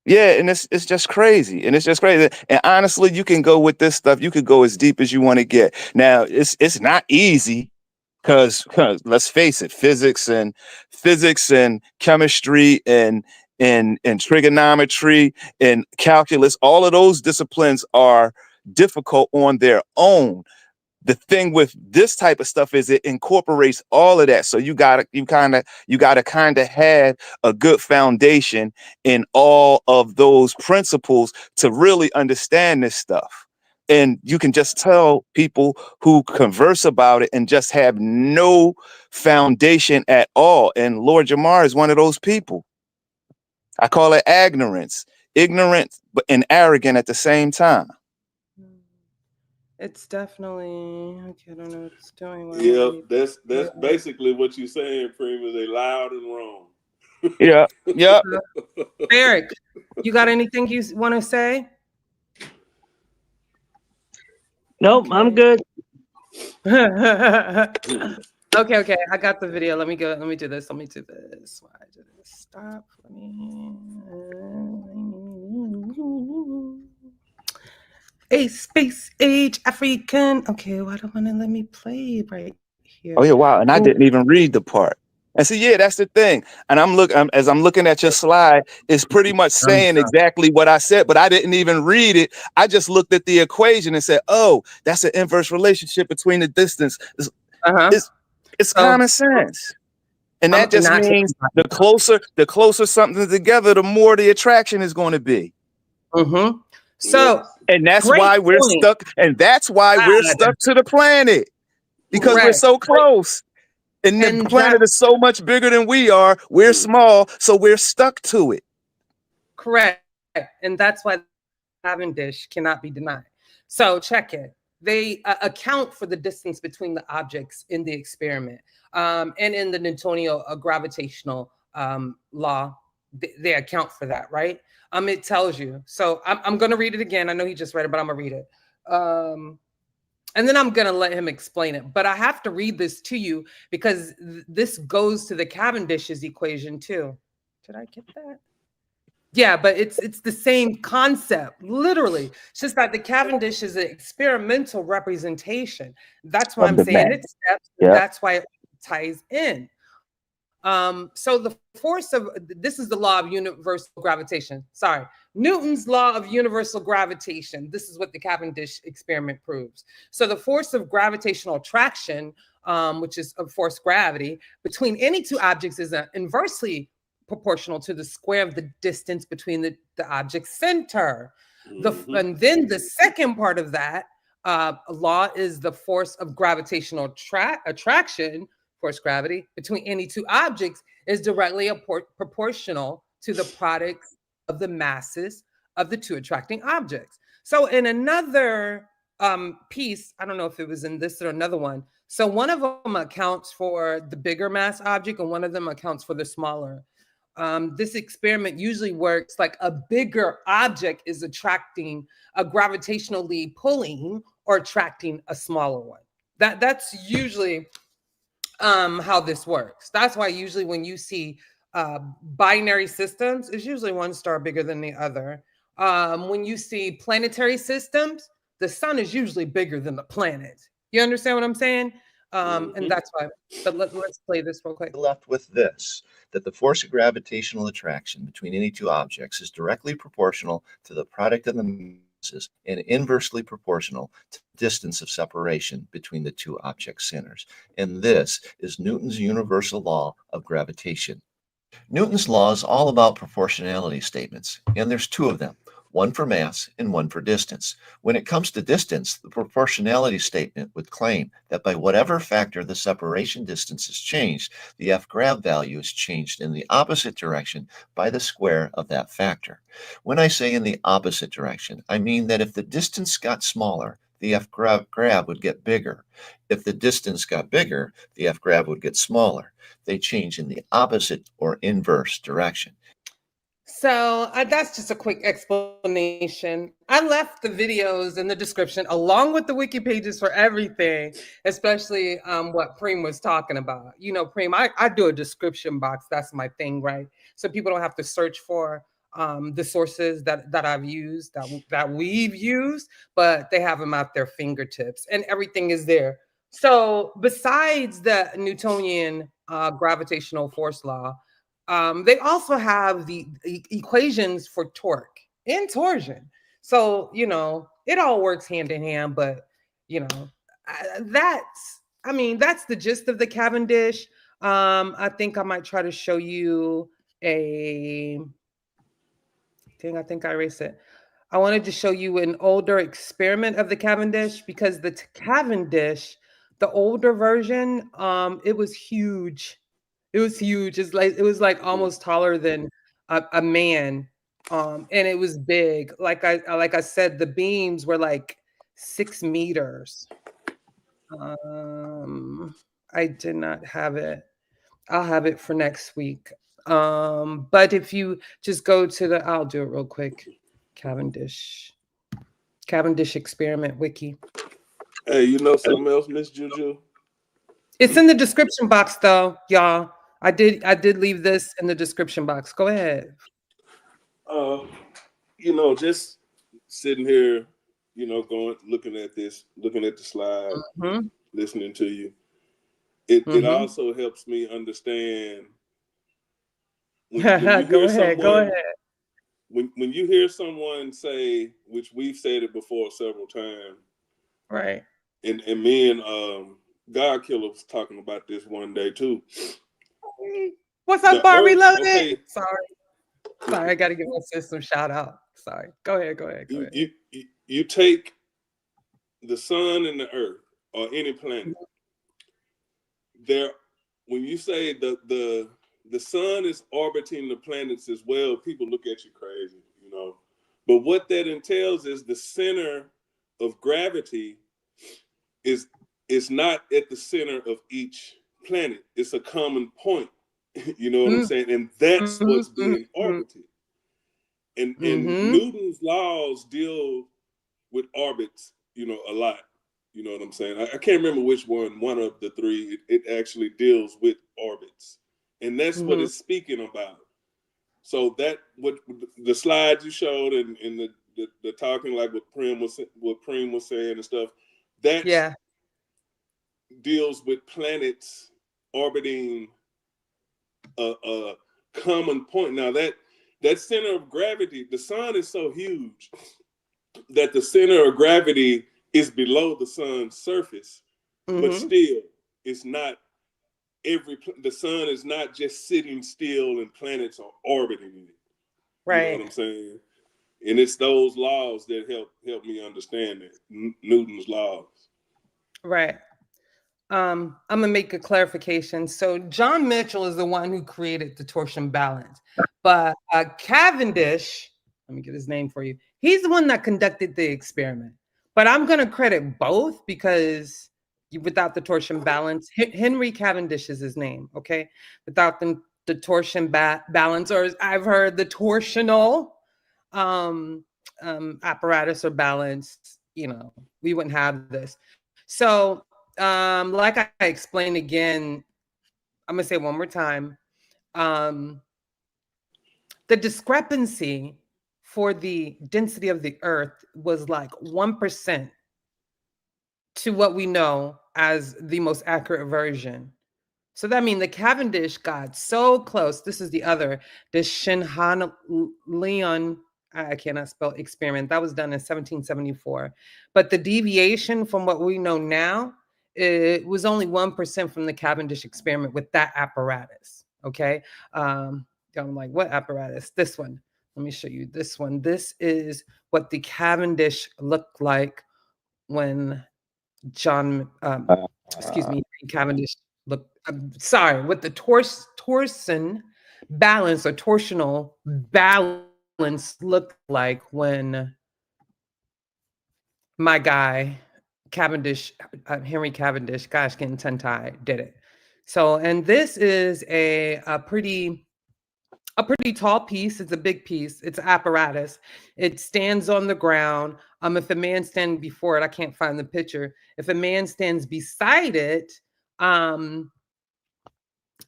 Yeah, and it's just crazy. And it's just crazy. And honestly, you can go with this stuff. You could go as deep as you want to get. Now, it's not easy. Because let's face it, physics and chemistry and trigonometry and calculus, all of those disciplines are difficult on their own. The thing with this type of stuff is it incorporates all of that. So you gotta kind of have a good foundation in all of those principles to really understand this stuff. And you can just tell people who converse about it and just have no foundation at all. And Lord Jamar is one of those people. I call it ignorant, but and arrogant at the same time. It's definitely, okay, I don't know what it's doing. Yep, that's basically what you're saying, Prima. They loud and wrong. Yeah, yeah. Barrick, you got anything you want to say? Nope, okay. I'm good. Okay, I got the video. Let me go. Let me do this. Why did it stop? A space age African. Okay, why don't want to let me play right here? Oh yeah, wow. And I didn't even read the part. And see, yeah, that's the thing. And as I'm looking at your slide, it's pretty much saying exactly what I said, but I didn't even read it. I just looked at the equation and said, oh, that's an inverse relationship between the distance. It's common sense. And that just means the closer something together, the more the attraction is going to be. So, and that's why we're stuck. And that's why we're stuck to the planet, because we're so close. And the planet is so much bigger than we are. We're small, so we're stuck to it. Correct. And that's why Cavendish cannot be denied. So check it. They account for the distance between the objects in the experiment. And in the Newtonian gravitational law, they account for that, right? It tells you. So I'm going to read it again. I know he just read it, but I'm going to read it. And then I'm going to let him explain it. But I have to read this to you because this goes to the Cavendish's equation too. Did I get that? Yeah, but it's the same concept, literally. It's just that the Cavendish is an experimental representation. That's why Of I'm the saying bed. it's steps, and Yeah. that's why it ties in. So the force of this is the law of universal gravitation. Sorry, Newton's law of universal gravitation. This is what the Cavendish experiment proves. So the force of gravitational attraction, which is of force gravity, between any two objects is inversely proportional to the square of the distance between the object's center. And then the second part of that law is the force of gravitational attraction, force gravity, between any two objects is directly proportional to the product of the masses of the two attracting objects. So in another piece, I don't know if it was in this or another one, so one of them accounts for the bigger mass object and one of them accounts for the smaller. This experiment usually works like a bigger object is attracting, gravitationally pulling or attracting a smaller one. That's usually how this works. That's why usually when you see binary systems, it's usually one star bigger than the other. When you see planetary systems, the sun is usually bigger than the planet. You understand what I'm saying? And that's why. But let's play this real quick. Left with this, that the force of gravitational attraction between any two objects is directly proportional to the product of the masses and inversely proportional to the distance of separation between the two object centers. And this is Newton's universal law of gravitation. Newton's law is all about proportionality statements, and there's two of them, one for mass and one for distance. When it comes to distance, the proportionality statement would claim that by whatever factor the separation distance is changed, the F-grav value is changed in the opposite direction by the square of that factor. When I say in the opposite direction, I mean that if the distance got smaller, the F-grav would get bigger. If the distance got bigger, the F-grav would get smaller. They change in the opposite or inverse direction. So that's just a quick explanation. I left the videos in the description along with the wiki pages for everything, especially what Preem was talking about. You know, Preem, I do a description box. That's my thing, right? So people don't have to search for the sources that I've used, that we've used, but they have them at their fingertips and everything is there. So besides the Newtonian gravitational force law, they also have the equations for torque and torsion. So, you know, it all works hand in hand, but, you know, that's the gist of the Cavendish. I think I might try to show you I think I erased it. I wanted to show you an older experiment of the Cavendish because the Cavendish, the older version, it was huge. It was huge. It was like almost taller than a man. And it was big. Like I said, the beams were like 6 meters. I did not have it. I'll have it for next week. But if you just go to I'll do it real quick. Cavendish experiment wiki. Hey, you know something else, Miss Juju? It's in the description box though, y'all. I did leave this in the description box. Go ahead. You know, just sitting here, you know, looking at the slide, listening to you. It also helps me understand when you Go hear ahead. someone, Go ahead. When you hear someone say, which we've said it before several times, right? And me and God Killer was talking about this one day too. What's up, Bar Reloaded? Okay. Sorry, I got to give my system shout out. Sorry, go ahead. You take the sun and the earth or any planet. When you say the sun is orbiting the planets as well, people look at you crazy, you know. But what that entails is the center of gravity is not at the center of each planet. It's a common point. You know what I'm saying? And that's what's being orbited. And Newton's laws deal with orbits, you know, a lot. You know what I'm saying? I can't remember which one of the three, it actually deals with orbits. And that's what it's speaking about. So that what the slides you showed and the talking, like what Preem was saying and stuff, that deals with planets orbiting a common point. Now that center of gravity, the sun is so huge that the center of gravity is below the sun's surface, but still it's not the sun is not just sitting still and planets are orbiting it. Right. You know what I'm saying? And it's those laws that help me understand it. Newton's laws. Right. I'm gonna make a clarification. So John Mitchell is the one who created the torsion balance, but Cavendish, let me get his name for you. He's the one that conducted the experiment. But I'm gonna credit both because without the torsion balance, Henry Cavendish is his name. Okay, without the torsion balance, or as I've heard, the torsional apparatus or balance, you know, we wouldn't have this. So like I explained again, I'm gonna say it one more time. The discrepancy for the density of the earth was like 1% to what we know as the most accurate version. So that means the Cavendish got so close. This is the Shinhan-Leon, I cannot spell, experiment. That was done in 1774. But the deviation from what we know now, it was only 1% from the Cavendish experiment with that apparatus, okay? I'm like, what apparatus? This one. Let me show you this one. This is what the Cavendish looked like when Cavendish looked, I'm sorry, what the torsion balance or torsional balance looked like when my guy Cavendish, Henry Cavendish, gosh, getting tongue-tied, did it. So, and this is a pretty tall piece. It's a big piece. It's an apparatus. It stands on the ground. If a man stands before it, I can't find the picture. If a man stands beside it,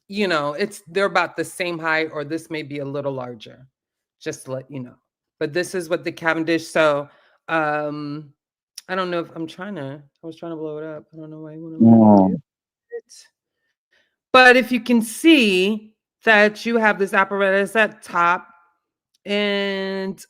you know, they're about the same height, or this may be a little larger, just to let you know. But this is what the Cavendish. So, I don't know if I was trying to blow it up. I don't know why you want to do it. But if you can see that you have this apparatus at top, and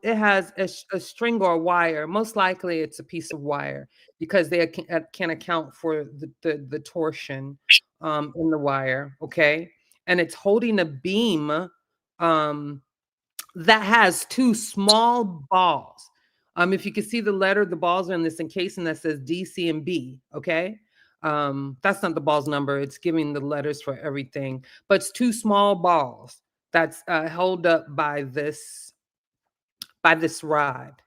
it has a string or a wire. Most likely it's a piece of wire because they can account for the torsion in the wire, okay? And it's holding a beam that has two small balls. If you can see the balls are in this encasing that says D, C, and B, okay? That's not the ball's number. It's giving the letters for everything, but it's two small balls that's held up by this rod,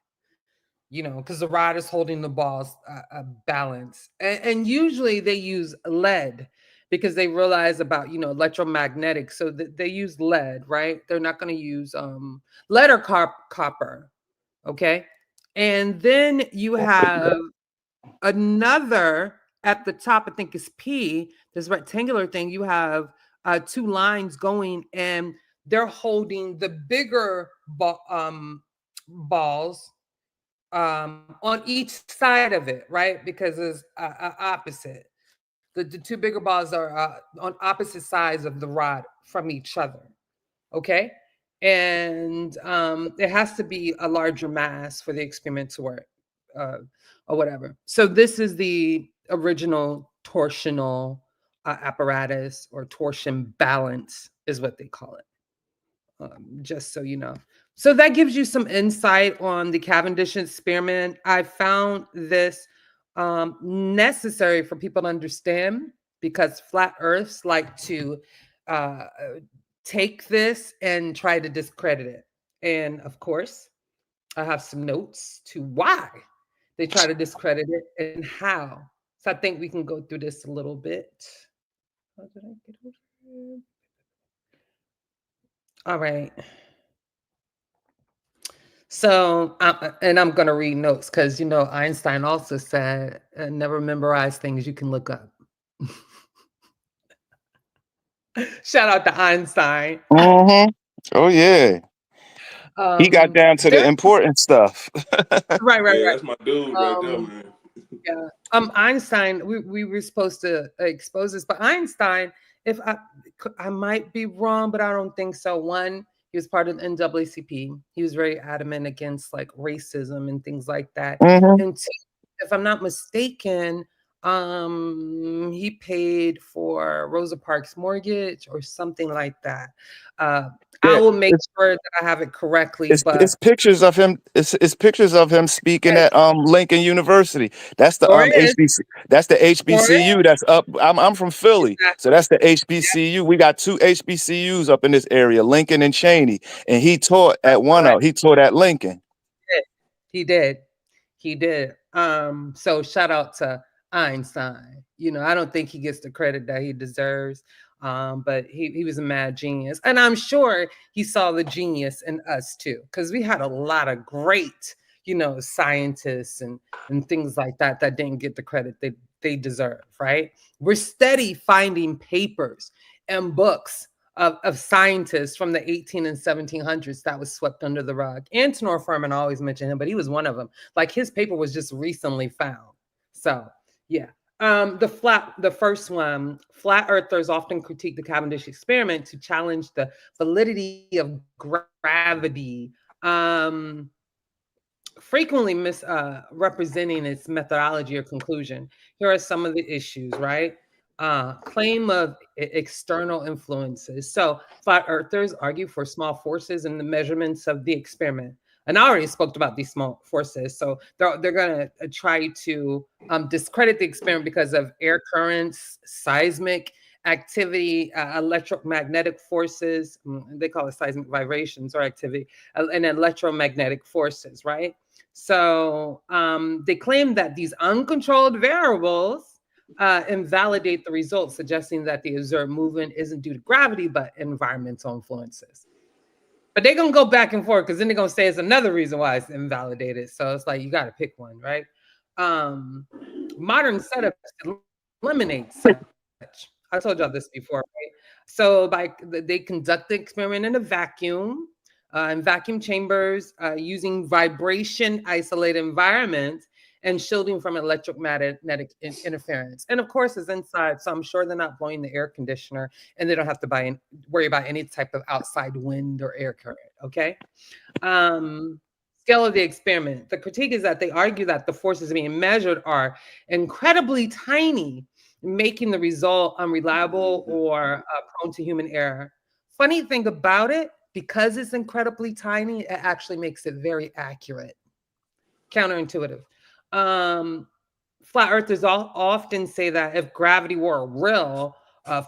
you know, because the rod is holding the balls balance. And usually they use lead because they realize about, you know, electromagnetic. So they use lead, right? They're not going to use lead or copper, okay? And then you have another at the top, I think is P, this rectangular thing. You have two lines going, and they're holding the bigger balls on each side of it, right? Because it's opposite. The two bigger balls are on opposite sides of the rod from each other, okay? And it has to be a larger mass for the experiment to work or whatever. So this is the original torsional apparatus, or torsion balance is what they call it, just so you know. So that gives you some insight on the Cavendish experiment. I found this necessary for people to understand because flat earths like to take this and try to discredit it. And of course, I have some notes to why they try to discredit it and how. So I think we can go through this a little bit. How did I get over here? All right. So, and I'm going to read notes because, you know, Einstein also said, never memorize things you can look up. Shout out to Einstein. Oh yeah. He got down to the There, important stuff. Yeah, right. that's my dude right there, Um, man. yeah. Einstein, we were supposed to expose this, but Einstein, if I might be wrong, but I don't think so. One, he was part of the NAACP. He was very adamant against like racism and things like that. Mhm. And two, if I'm not mistaken, he paid for Rosa Parks' mortgage or something like that. I Yeah, will make sure that I have it correctly, it's but pictures of him. It's pictures of him speaking yes, at Lincoln University. That's the sure is, HBC. That's the sure is, HBCU. That's up. I'm from Philly, so exactly. that's the HBCU. We got 2 HBCUs up in this area, Lincoln and Cheney. And he taught That's at one correct. of. He taught at Lincoln. He did. He did. So shout out to Einstein. I don't think he gets the credit that he deserves. But he was a mad genius. And I'm sure he saw the genius in us too, because we had a lot of great, scientists and things like that that didn't get the credit they deserve, right? We're steady finding papers and books of scientists from the 18 and 1700s that was swept under the rug. Antonor Furman, I always mention him, but he was one of them. Like his paper was just recently found. So yeah. The first one, flat earthers often critique the Cavendish experiment to challenge the validity of gravity, frequently misrepresenting its methodology or conclusion. Here are some of the issues, right? Claim of external influences. So flat earthers argue for small forces in the measurements of the experiment. And I already spoke about these small forces. So they're going to try to discredit the experiment because of air currents, seismic activity, electromagnetic forces. They call it seismic vibrations or activity, and electromagnetic forces, right? So they claim that these uncontrolled variables invalidate the results, suggesting that the observed movement isn't due to gravity, but environmental influences. But they're going to go back and forth because then they're going to say it's another reason why it's invalidated. So it's like, you got to pick one, right? Modern setups eliminate such. I told y'all this before, right? So they conduct the experiment in a vacuum, in vacuum chambers, using vibration isolated environments and shielding from electromagnetic interference. And of course, it's inside, so I'm sure they're not blowing the air conditioner and they don't have to worry about any type of outside wind or air current, okay? Scale of the experiment. The critique is that they argue that the forces being measured are incredibly tiny, making the result unreliable or prone to human error. Funny thing about it, because it's incredibly tiny, it actually makes it very accurate. Counterintuitive. Flat earthers often say that if gravity were a real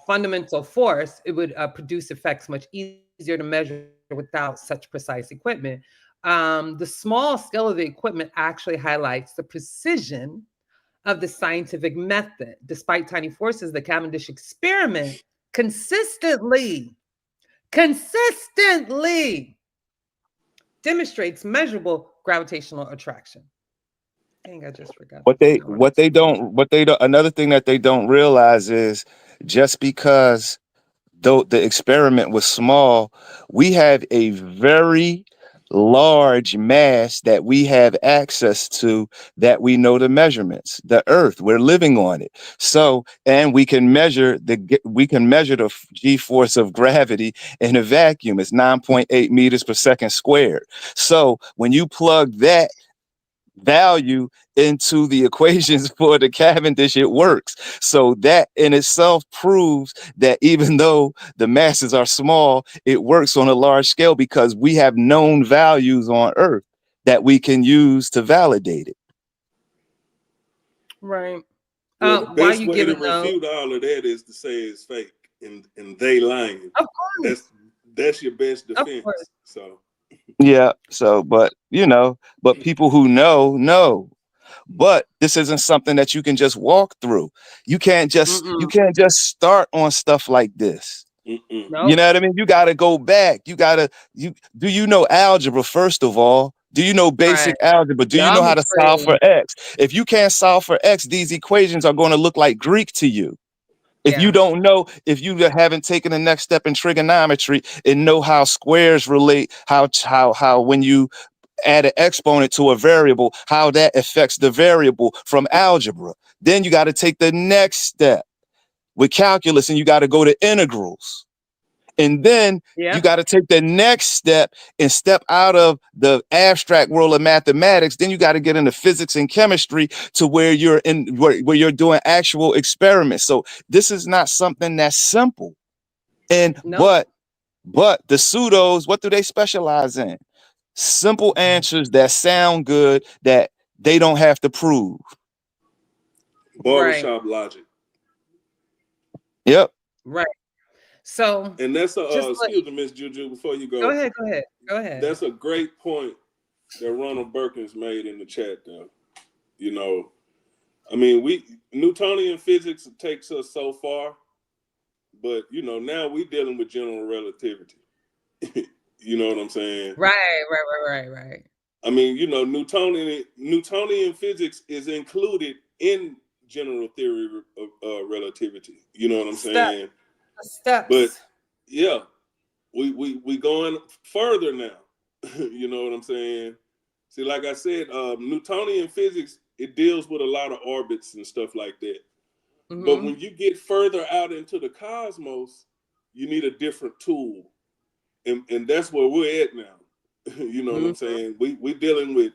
fundamental force, it would produce effects much easier to measure without such precise equipment. The small scale of the equipment actually highlights the precision of the scientific method. Despite tiny forces, the Cavendish experiment consistently demonstrates measurable gravitational attraction. Dang, I just forgot. Another thing that they don't realize is just because though the experiment was small, we have a very large mass that we have access to, that we know the measurements. The earth, we're living on it. So, and we can measure the g-force of gravity in a vacuum. It's 9.8 meters per second squared. So when you plug that value into the equations for the Cavendish, it works. So that in itself proves that even though the masses are small, it works on a large scale because we have known values on Earth that we can use to validate it. Right. Well, the Why best you way to giving refute all of that is to say it's fake and they lying. Of course. That's your best Of defense. course. So Yeah. So, but people who know. But this isn't something that you can just walk through. You can't just start on stuff like this. Nope. You know what I mean? You got to go back. Do you know algebra, first of all? Do you know basic algebra? Do you know how to solve for x? If you can't solve for x, these equations are going to look like Greek to you. If you don't know, if you haven't taken the next step in trigonometry and know how squares relate, how when you add an exponent to a variable, how that affects the variable from algebra, then you got to take the next step with calculus, and you got to go to integrals. And then you got to take the next step and step out of the abstract world of mathematics. Then you got to get into physics and chemistry to where you're in where you're doing actual experiments. So this is not something that's simple. And but the pseudos, what do they specialize in? Simple answers that sound good that they don't have to prove. Barbershop logic. Right. So, and that's a just excuse me, Miss Juju, before you go. Go ahead. That's a great point that Ronald Perkins made in the chat though. You know, I mean, Newtonian physics takes us so far, but you know, now we dealing with general relativity. You know what I'm saying? Right. I mean, you know, Newtonian physics is included in general theory of relativity. You know what I'm saying? Steps. But yeah, we going further now. You know what I'm saying? See, like I said, Newtonian physics, it deals with a lot of orbits and stuff like that. Mm-hmm. But when you get further out into the cosmos, you need a different tool. And that's where we're at now. You know what I'm saying? We dealing with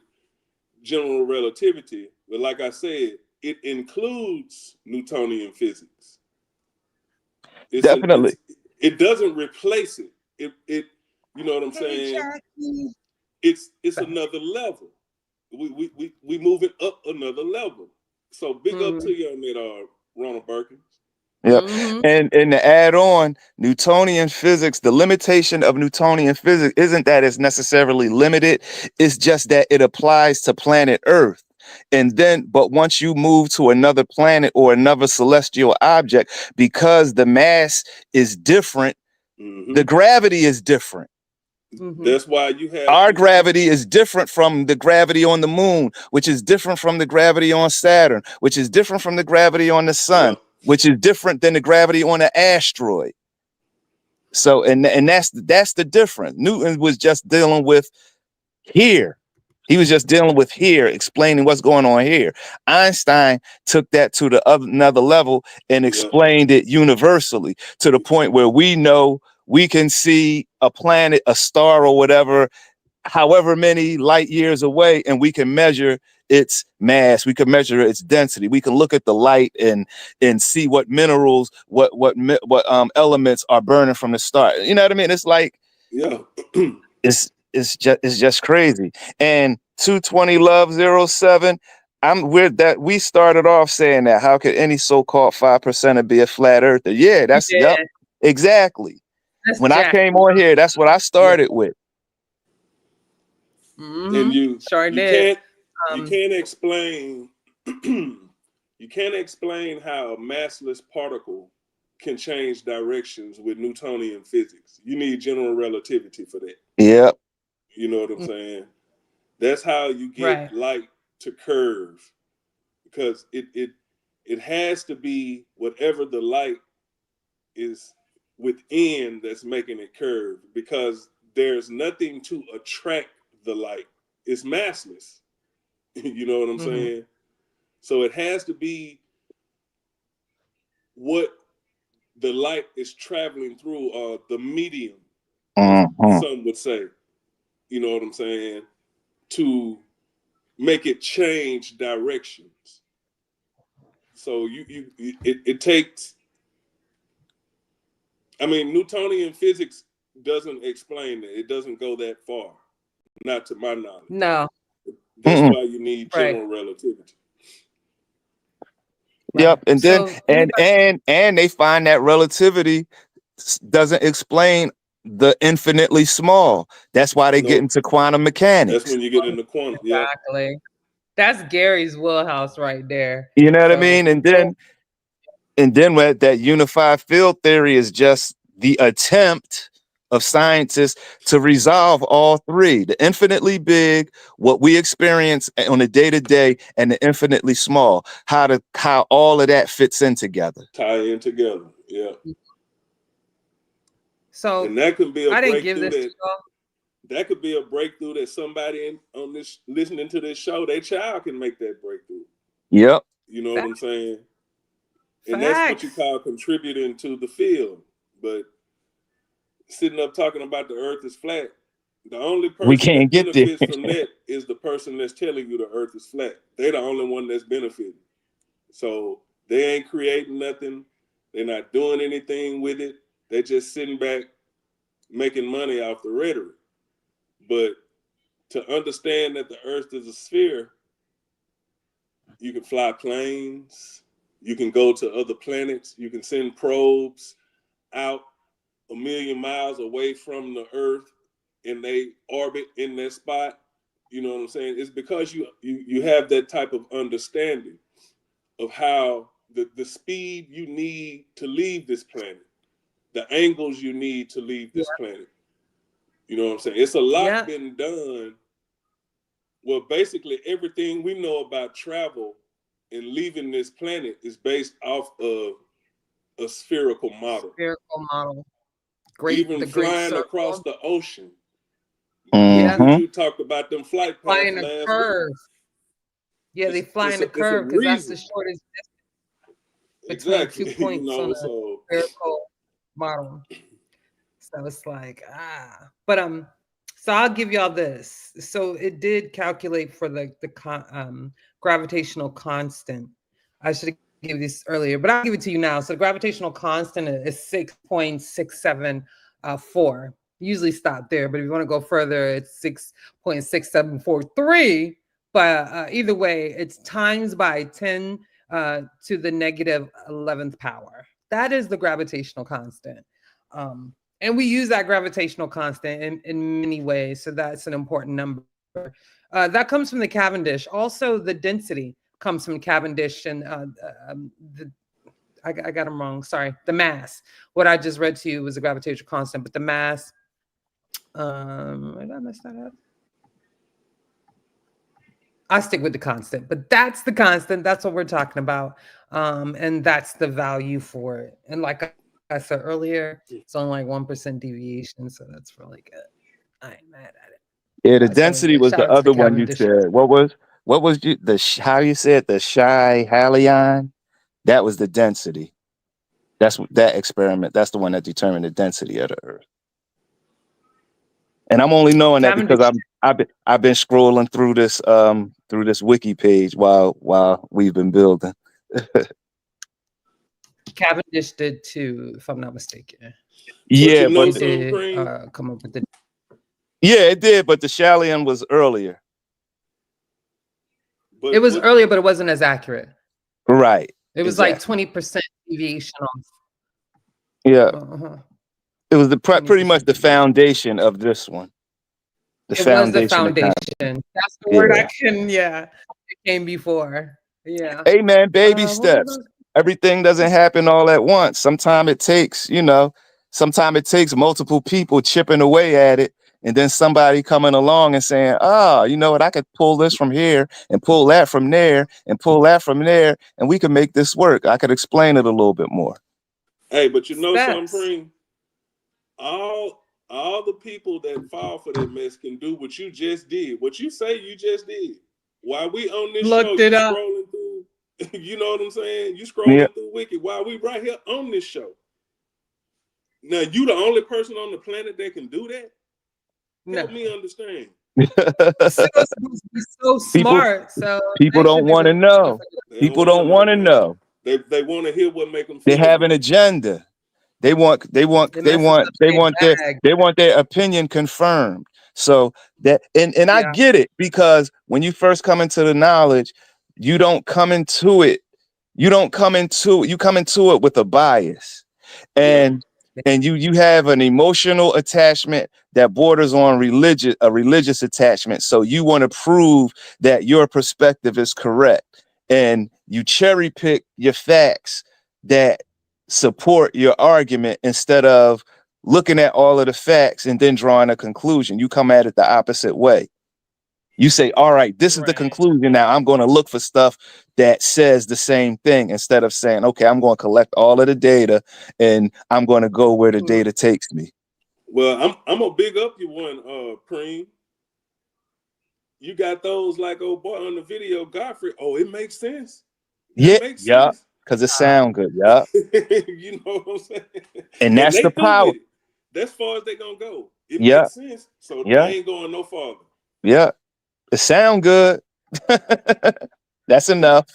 general relativity, but like I said, it includes Newtonian physics. Definitely. It doesn't replace it. It you know what I'm saying? It's another level. We moving up another level. So big up to you on that, Ronald Perkins. Yeah. And to add on, Newtonian physics, the limitation of Newtonian physics isn't that it's necessarily limited. It's just that it applies to planet Earth. And then, but once you move to another planet or another celestial object, because the mass is different, the gravity is different. That's why you have our gravity is different from the gravity on the moon, which is different from the gravity on Saturn, which is different from the gravity on the sun, which is different than the gravity on an asteroid. So, and that's the difference. Newton was just dealing with here. He was just dealing with here, explaining what's going on here. Einstein took that to the another level and explained it universally to the point where we know we can see a planet, a star or whatever, however many light years away, and we can measure its mass. We can measure its density. We can look at the light and see what minerals, what elements are burning from the star. You know what I mean? It's like, it's just crazy. And 220 Love 07, we started off saying that how could any so-called 5%er be a flat earther? Yeah, that's exactly. That's when I came on here, that's what I started with. And you can't explain you can't explain how a massless particle can change directions with Newtonian physics. You need general relativity for that. Yep. You know what I'm saying? That's how you get light to curve, because it has to be whatever the light is within that's making it curve, because there's nothing to attract the light. It's massless. You know what I'm saying? So it has to be what the light is traveling through, the medium, some would say. You know what I'm saying? To make it change directions. So it takes, I mean, Newtonian physics doesn't explain it. It doesn't go that far, not to my knowledge. No. That's why you need general relativity. Yep. And then and they find that relativity doesn't explain the infinitely small. That's why they get into quantum mechanics. That's when you get into quantum. Exactly. That's Gary's wheelhouse right there. You know what I mean? And then with that unified field theory is just the attempt of scientists to resolve all three: the infinitely big, what we experience on a day-to-day, and the infinitely small, how all of that fits in together. Tie in together. Yeah. So And that could be a I didn't give breakthrough this. that could be a breakthrough that somebody on this listening to this show, their child can make that breakthrough. Yep. You know what I'm saying? And Facts. that's what you call contributing to the field. But sitting up talking about the earth is flat, the only person We can't that get there. benefits from that is the person that's telling you the earth is flat. They're the only one that's benefiting. So they ain't creating nothing. They're not doing anything with it. They're just sitting back making money off the rhetoric. But to understand that the earth is a sphere, you can fly planes, you can go to other planets, you can send probes out 1 million miles away from the earth and they orbit in that spot. You know what I'm saying? It's because you have that type of understanding of how the speed you need to leave this planet, the angles you need to leave this planet. You know what I'm saying? It's a lot been done. Well, basically everything we know about travel and leaving this planet is based off of a spherical model. Spherical model. Even flying across the ocean. Mm-hmm. You talked about them flight paths flying a last curve. week. Yeah, they fly in a curve because that's the shortest distance between 2 points on a spherical model. So it's like, but so I'll give y'all this. So it did calculate for the gravitational constant. I should have given this earlier, but I'll give it to you now. So the gravitational constant is 6.674. Usually stop there, but if you want to go further, it's 6.6743. But either way, it's times by 10 to the negative 11th power. That is the gravitational constant. And we use that gravitational constant in many ways. So that's an important number. That comes from the Cavendish. Also, the density comes from Cavendish and I got them wrong. Sorry. The mass. What I just read to you was a gravitational constant, but the mass. Did I mess that up? I stick with the constant, but that's the constant. That's what we're talking about. And that's the value for it. And like I said earlier, it's only like 1% deviation. So that's really good. I ain't mad at it. Yeah, the density was the other one you said. What was how you said the Halion? That was the density. That's that experiment. That's the one that determined the density of the Earth. And I'm only knowing that because I've been scrolling through this wiki page while we've been building. Cavendish did too, if I'm not mistaken. Yeah, but it did come up with the. Yeah, it did, but the Shalian was earlier. But it was earlier, but it wasn't as accurate. Right. It was like 20% deviation off. Yeah. It was pretty much the foundation of this one. It was the foundation. That's the word I couldn't. Yeah, it came before. Yeah. Hey man, baby steps. Everything doesn't happen all at once. Sometimes it takes, multiple people chipping away at it, and then somebody coming along and saying, you know what, I could pull this from here and pull that from there and pull that from there, and we can make this work. I could explain it a little bit more. Hey, but you know something, all the people that fall for that mess can do what you just did. What you say you just did. While we on this show, you scrolling through, you know what I'm saying? You scrolling through Wiki while we right here on this show. Now, you the only person on the planet that can do that? Help me understand. so smart. People don't want to know. People don't want to know. They want to hear what make them feel. They have an agenda. They want their opinion confirmed. So that and I get it, because when you first come into the knowledge, you come into it with a bias. And you have an emotional attachment that borders on a religious attachment. So you want to prove that your perspective is correct, and you cherry pick your facts that support your argument instead of looking at all of the facts and then drawing a conclusion. You come at it the opposite way. You say, all right, this is the conclusion. Now I'm going to look for stuff that says the same thing, instead of saying, okay, I'm going to collect all of the data and I'm going to go where the data takes me. Well, I'm gonna big up you one, Preem. You got those like old boy on the video, Godfrey. Oh, it makes sense. Yeah, Makes yeah, sense. because it sound good. Yeah. You know what I'm saying? And that's they the through power. with it. That's far as they gonna go. It Yeah. makes sense. So Yeah. they ain't going no farther. Yeah. It sound good. That's enough.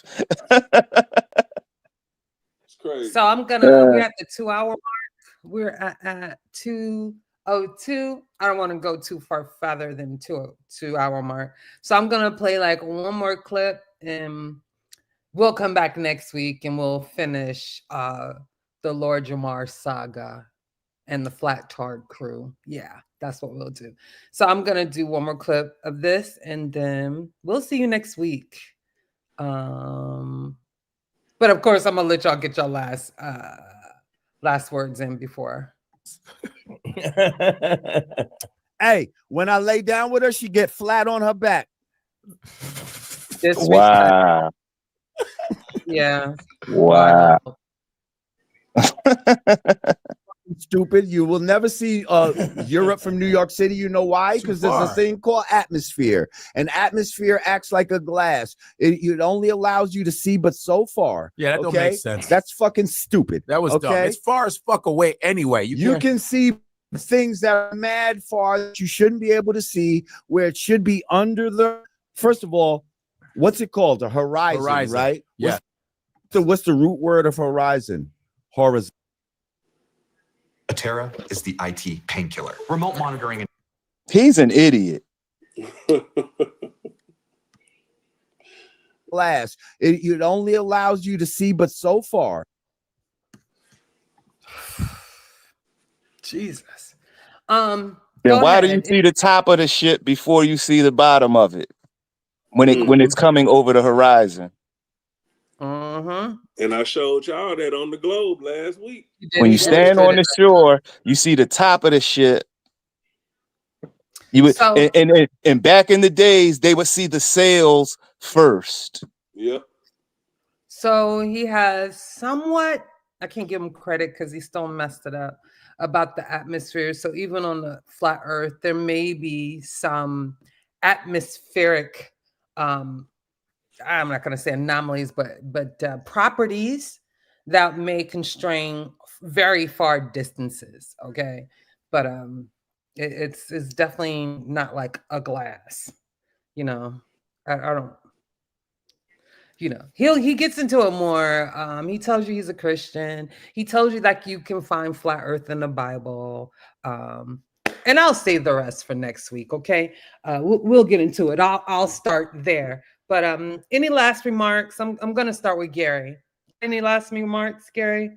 It's crazy. So we're at the 2 hour mark. We're at 2:02. I don't want to go too far further than 2 hour mark. So I'm gonna play like one more clip, and we'll come back next week and we'll finish the Lord Jamar saga and the Flattard crew. Yeah, that's what we'll do. So I'm gonna do one more clip of this, and then we'll see you next week. But of course, I'm gonna let y'all get your last words in before. Hey, when I lay down with her, she get flat on her back. Wow. Yeah. Wow. Stupid. You will never see Europe from New York City. You know why? Because there's a thing called atmosphere. And atmosphere acts like a glass. It only allows you to see but so far. Yeah, that don't make sense. That's fucking stupid. That was dumb. It's far as fuck away anyway. You can see things that are mad far that you shouldn't be able to see, where it should be under the, first of all, what's it called? The horizon. Right? Yeah. What's the root word of horizon? Horizon. Atera is the IT painkiller. Remote monitoring. And He's an idiot. Glass. It only allows you to see but so far. Jesus. Then why do you see the top of the shit before you see the bottom of it when it's coming over the horizon? And I showed y'all that on the globe last week. When you stand on the shore, you see the top of the shit. You would, and back in the days, they would see the sails first. Yeah. So he has somewhat, I can't give him credit because he still messed it up, about the atmosphere. So even on the flat earth, there may be some atmospheric I'm not going to say anomalies, but properties that may constrain very far distances. Okay, but it's definitely not like a glass. You know, I don't. You know, he gets into it more. He tells you he's a Christian. He tells you that you can find flat Earth in the Bible. And I'll save the rest for next week. Okay, we'll get into it. I'll start there. But any last remarks? I'm going to start with Gary. Any last remarks, Gary?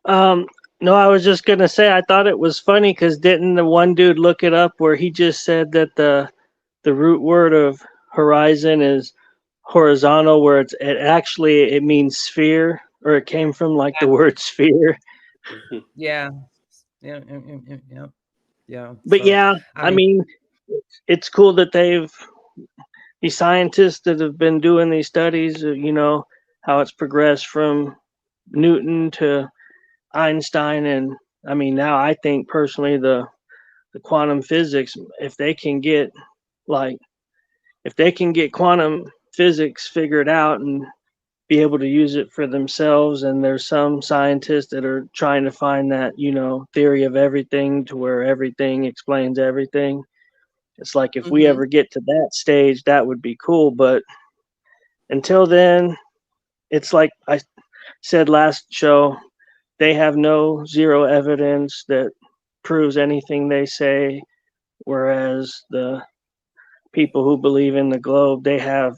No, I was just going to say I thought it was funny because didn't the one dude look it up where he just said that the root word of horizon is horizontal, where it means sphere, or it came from like the word sphere. Yeah. But so, I mean, it's cool that these scientists that have been doing these studies, you know, how it's progressed from Newton to Einstein. And I mean, now I think personally the quantum physics, if they can get quantum physics figured out and be able to use it for themselves, and there's some scientists that are trying to find that, you know, theory of everything to where everything explains everything. It's like if we ever get to that stage, that would be cool. But until then, it's like I said last show, they have zero evidence that proves anything they say, whereas the people who believe in the globe, they have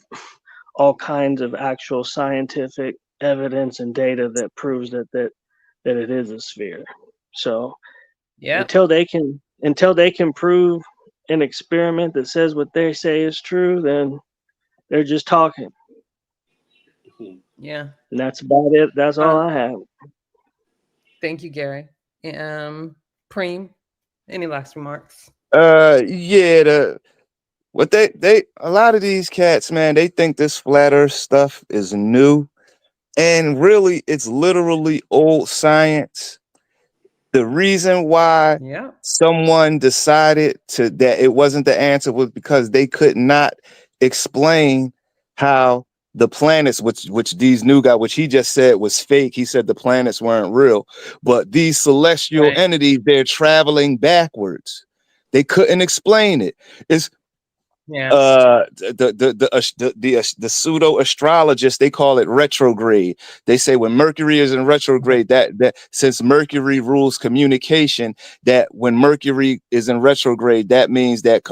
all kinds of actual scientific evidence and data that proves that it is a sphere. So until they can prove an experiment that says what they say is true, then they're just talking. Yeah. And that's about it. That's all I have. Thank you, Gary. Preem, any last remarks? Yeah, what they a lot of these cats, man, they think this flat earth stuff is new, and really it's literally old science. The reason why Yeah. someone decided to that it wasn't the answer was because they could not explain how the planets, which these new guy, which he just said was fake. He said the planets weren't real, but these celestial Right. entities, they're traveling backwards. They couldn't explain it. It's Yeah. the pseudo astrologists, they call it retrograde. They say when Mercury is in retrograde, that since Mercury rules communication, that when Mercury is in retrograde, that means that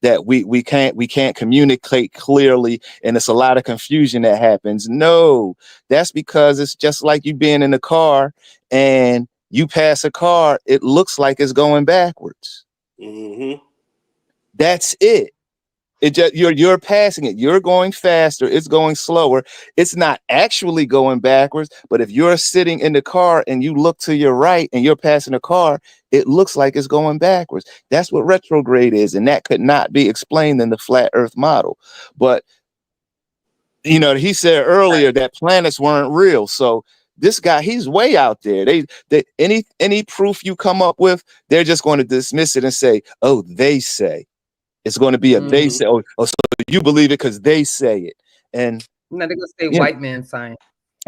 that we can't communicate clearly, and it's a lot of confusion that happens. No, that's because it's just like you being in a car and you pass a car, it looks like it's going backwards. That's it. It just you're passing it. You're going faster. It's going slower. It's not actually going backwards. But if you're sitting in the car and you look to your right and you're passing a car, it looks like it's going backwards. That's what retrograde is, and that could not be explained in the flat Earth model. But you know, he said earlier that planets weren't real. So this guy, he's way out there. They any proof you come up with, they're just going to dismiss it and say, "Oh, they say." It's going to be a they say. Oh, so you believe it because they say it, and No, they're gonna say yeah, white man science.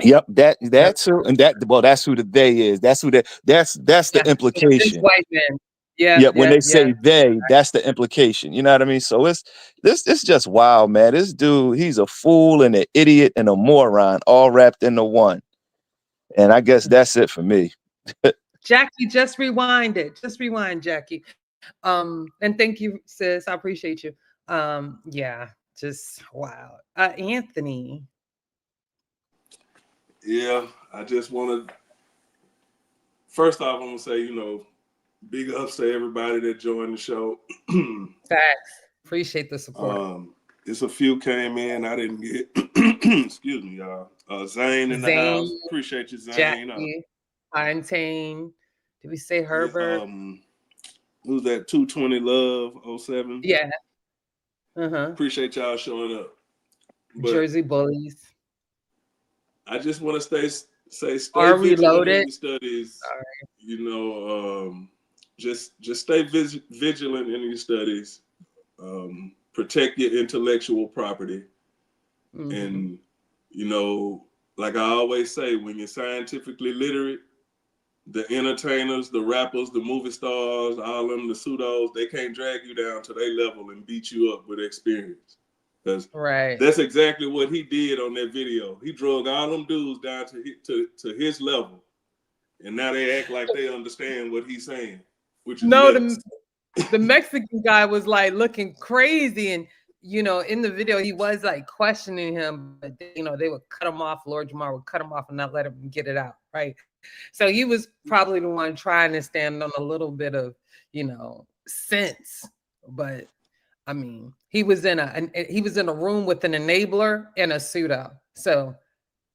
yep, that's who, and that's who the they is. That's who that's the Yeah, it's implication. white man. Yeah, Yep, when yeah, they yeah. say they, that's the implication. You know what I mean? So it's just wild, man. This dude, he's a fool and an idiot and a moron, all wrapped into one. And I guess that's it for me. Jackie, just rewind it. Just rewind, Jackie. And thank you, sis. I appreciate you. Yeah, just wow. Anthony. Yeah, I just want to. First off, I'm gonna say, you know, big ups to everybody that joined the show. Facts. Appreciate the support. It's a few came in. I didn't get. Excuse me, y'all. Zane in the Zane, house. Appreciate you, Zane. Jackie, Fontaine. Did we say Herbert? Who's that? 220 Love 07. Yeah. Appreciate y'all showing up. But Jersey Bullies. I just want to stay Are vigilant in reloaded. your studies. You know, just stay vigilant in your studies. Protect your intellectual property. And, you know, like I always say, when you're scientifically literate, the entertainers, the rappers, the movie stars, all them, the pseudos, they can't drag you down to their level and beat you up with experience. Because that's exactly what he did on that video. He drug all them dudes down to his level. And now they act like they understand what he's saying, which is nuts. The Mexican guy was like looking crazy, and you know, in the video he was like questioning him, but you know, they would cut him off. Lord Jamar would cut him off and not let him get it out, right? So he was probably the one trying to stand on a little bit of, you know, sense. But I mean, he was in a room with an enabler and a pseudo. So,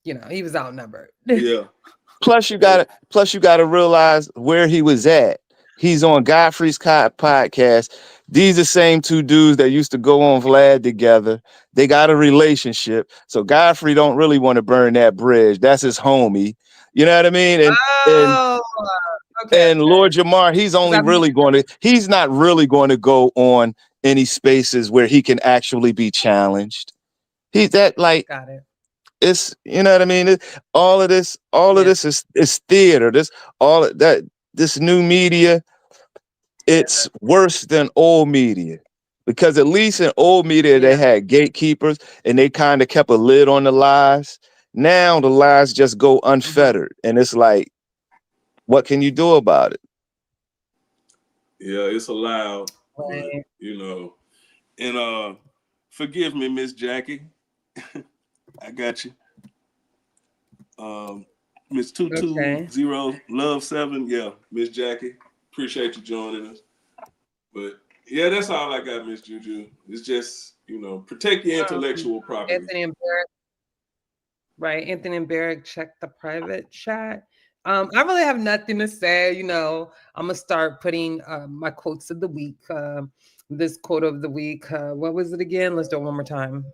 you know, he was outnumbered. Yeah. Plus you gotta realize where he was at. He's on Godfrey's podcast. These are the same two dudes that used to go on Vlad together. They got a relationship. So Godfrey don't really want to burn that bridge. That's his homie. You know what I mean? And Lord Jamar, he's not really going to go on any spaces where he can actually be challenged. He's that like got it. It's, you know what I mean? All of this is theater. This new media, it's worse than old media. Because at least in old media, they had gatekeepers and they kind of kept a lid on the lies. Now the lies just go unfettered. And it's like, what can you do about it? Yeah, it's allowed. But, you know, and forgive me, Miss Jackie. I got you. Miss 220 Love 7. Yeah, Miss Jackie. Appreciate you joining us. But yeah, that's all I got, Miss Juju. It's just, you know, protect your intellectual property. Anthony and Barrick. Right. Anthony and Barrick check the private chat. I really have nothing to say. You know, I'm gonna start putting my quotes of the week. This quote of the week. What was it again? Let's do it one more time.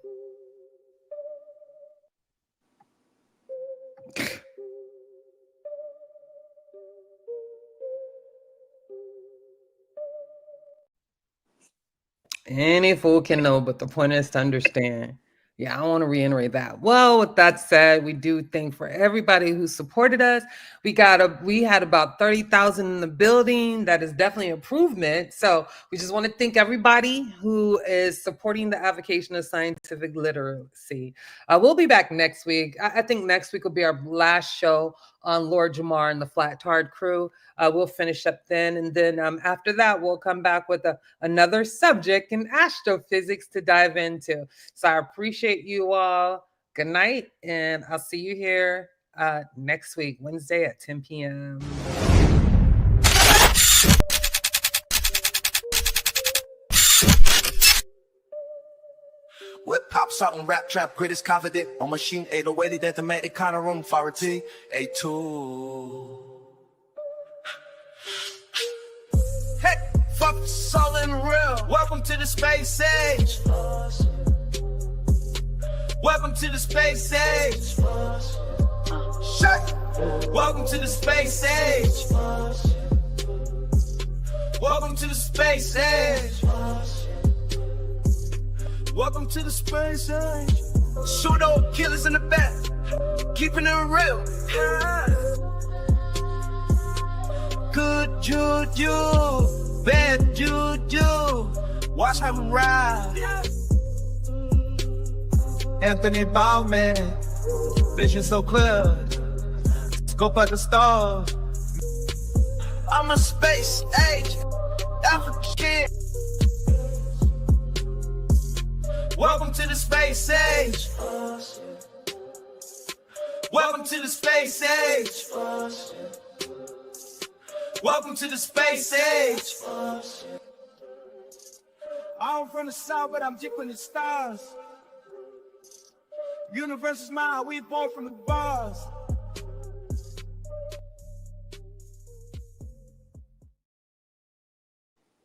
Any fool can know, but the point is to understand. Yeah, I want to reiterate that. Well, with that said, we do thank for everybody who supported us. We had about 30,000 in the building. That is definitely improvement. So we just want to thank everybody who is supporting the avocation of scientific literacy. We'll be back next week. I think next week will be our last show on Lord Jamar and the Flattard crew. We'll finish up then. And then after that, we'll come back with another subject in astrophysics to dive into. So I appreciate you all. Good night. And I'll see you here next week, Wednesday at 10 p.m. With pops out and rap trap, greatest confident on machine 808 that the man kind of room for a T A2. Hey, fuck soul and real. Welcome to the space age. Welcome to the space age. Shut. Welcome to the space age. Welcome to the space age. Welcome to the space age. PseudoKillas in the back, keeping it real. Good juju, bad juju. Watch how we ride. Anthony Bauman, vision so clear. Scope like the stars. I'm a space age, African. Welcome to the space age. Welcome to the space age. Welcome to the space age. I'm from the south, but I'm jipping the stars. Universe is mine, we born from the bars.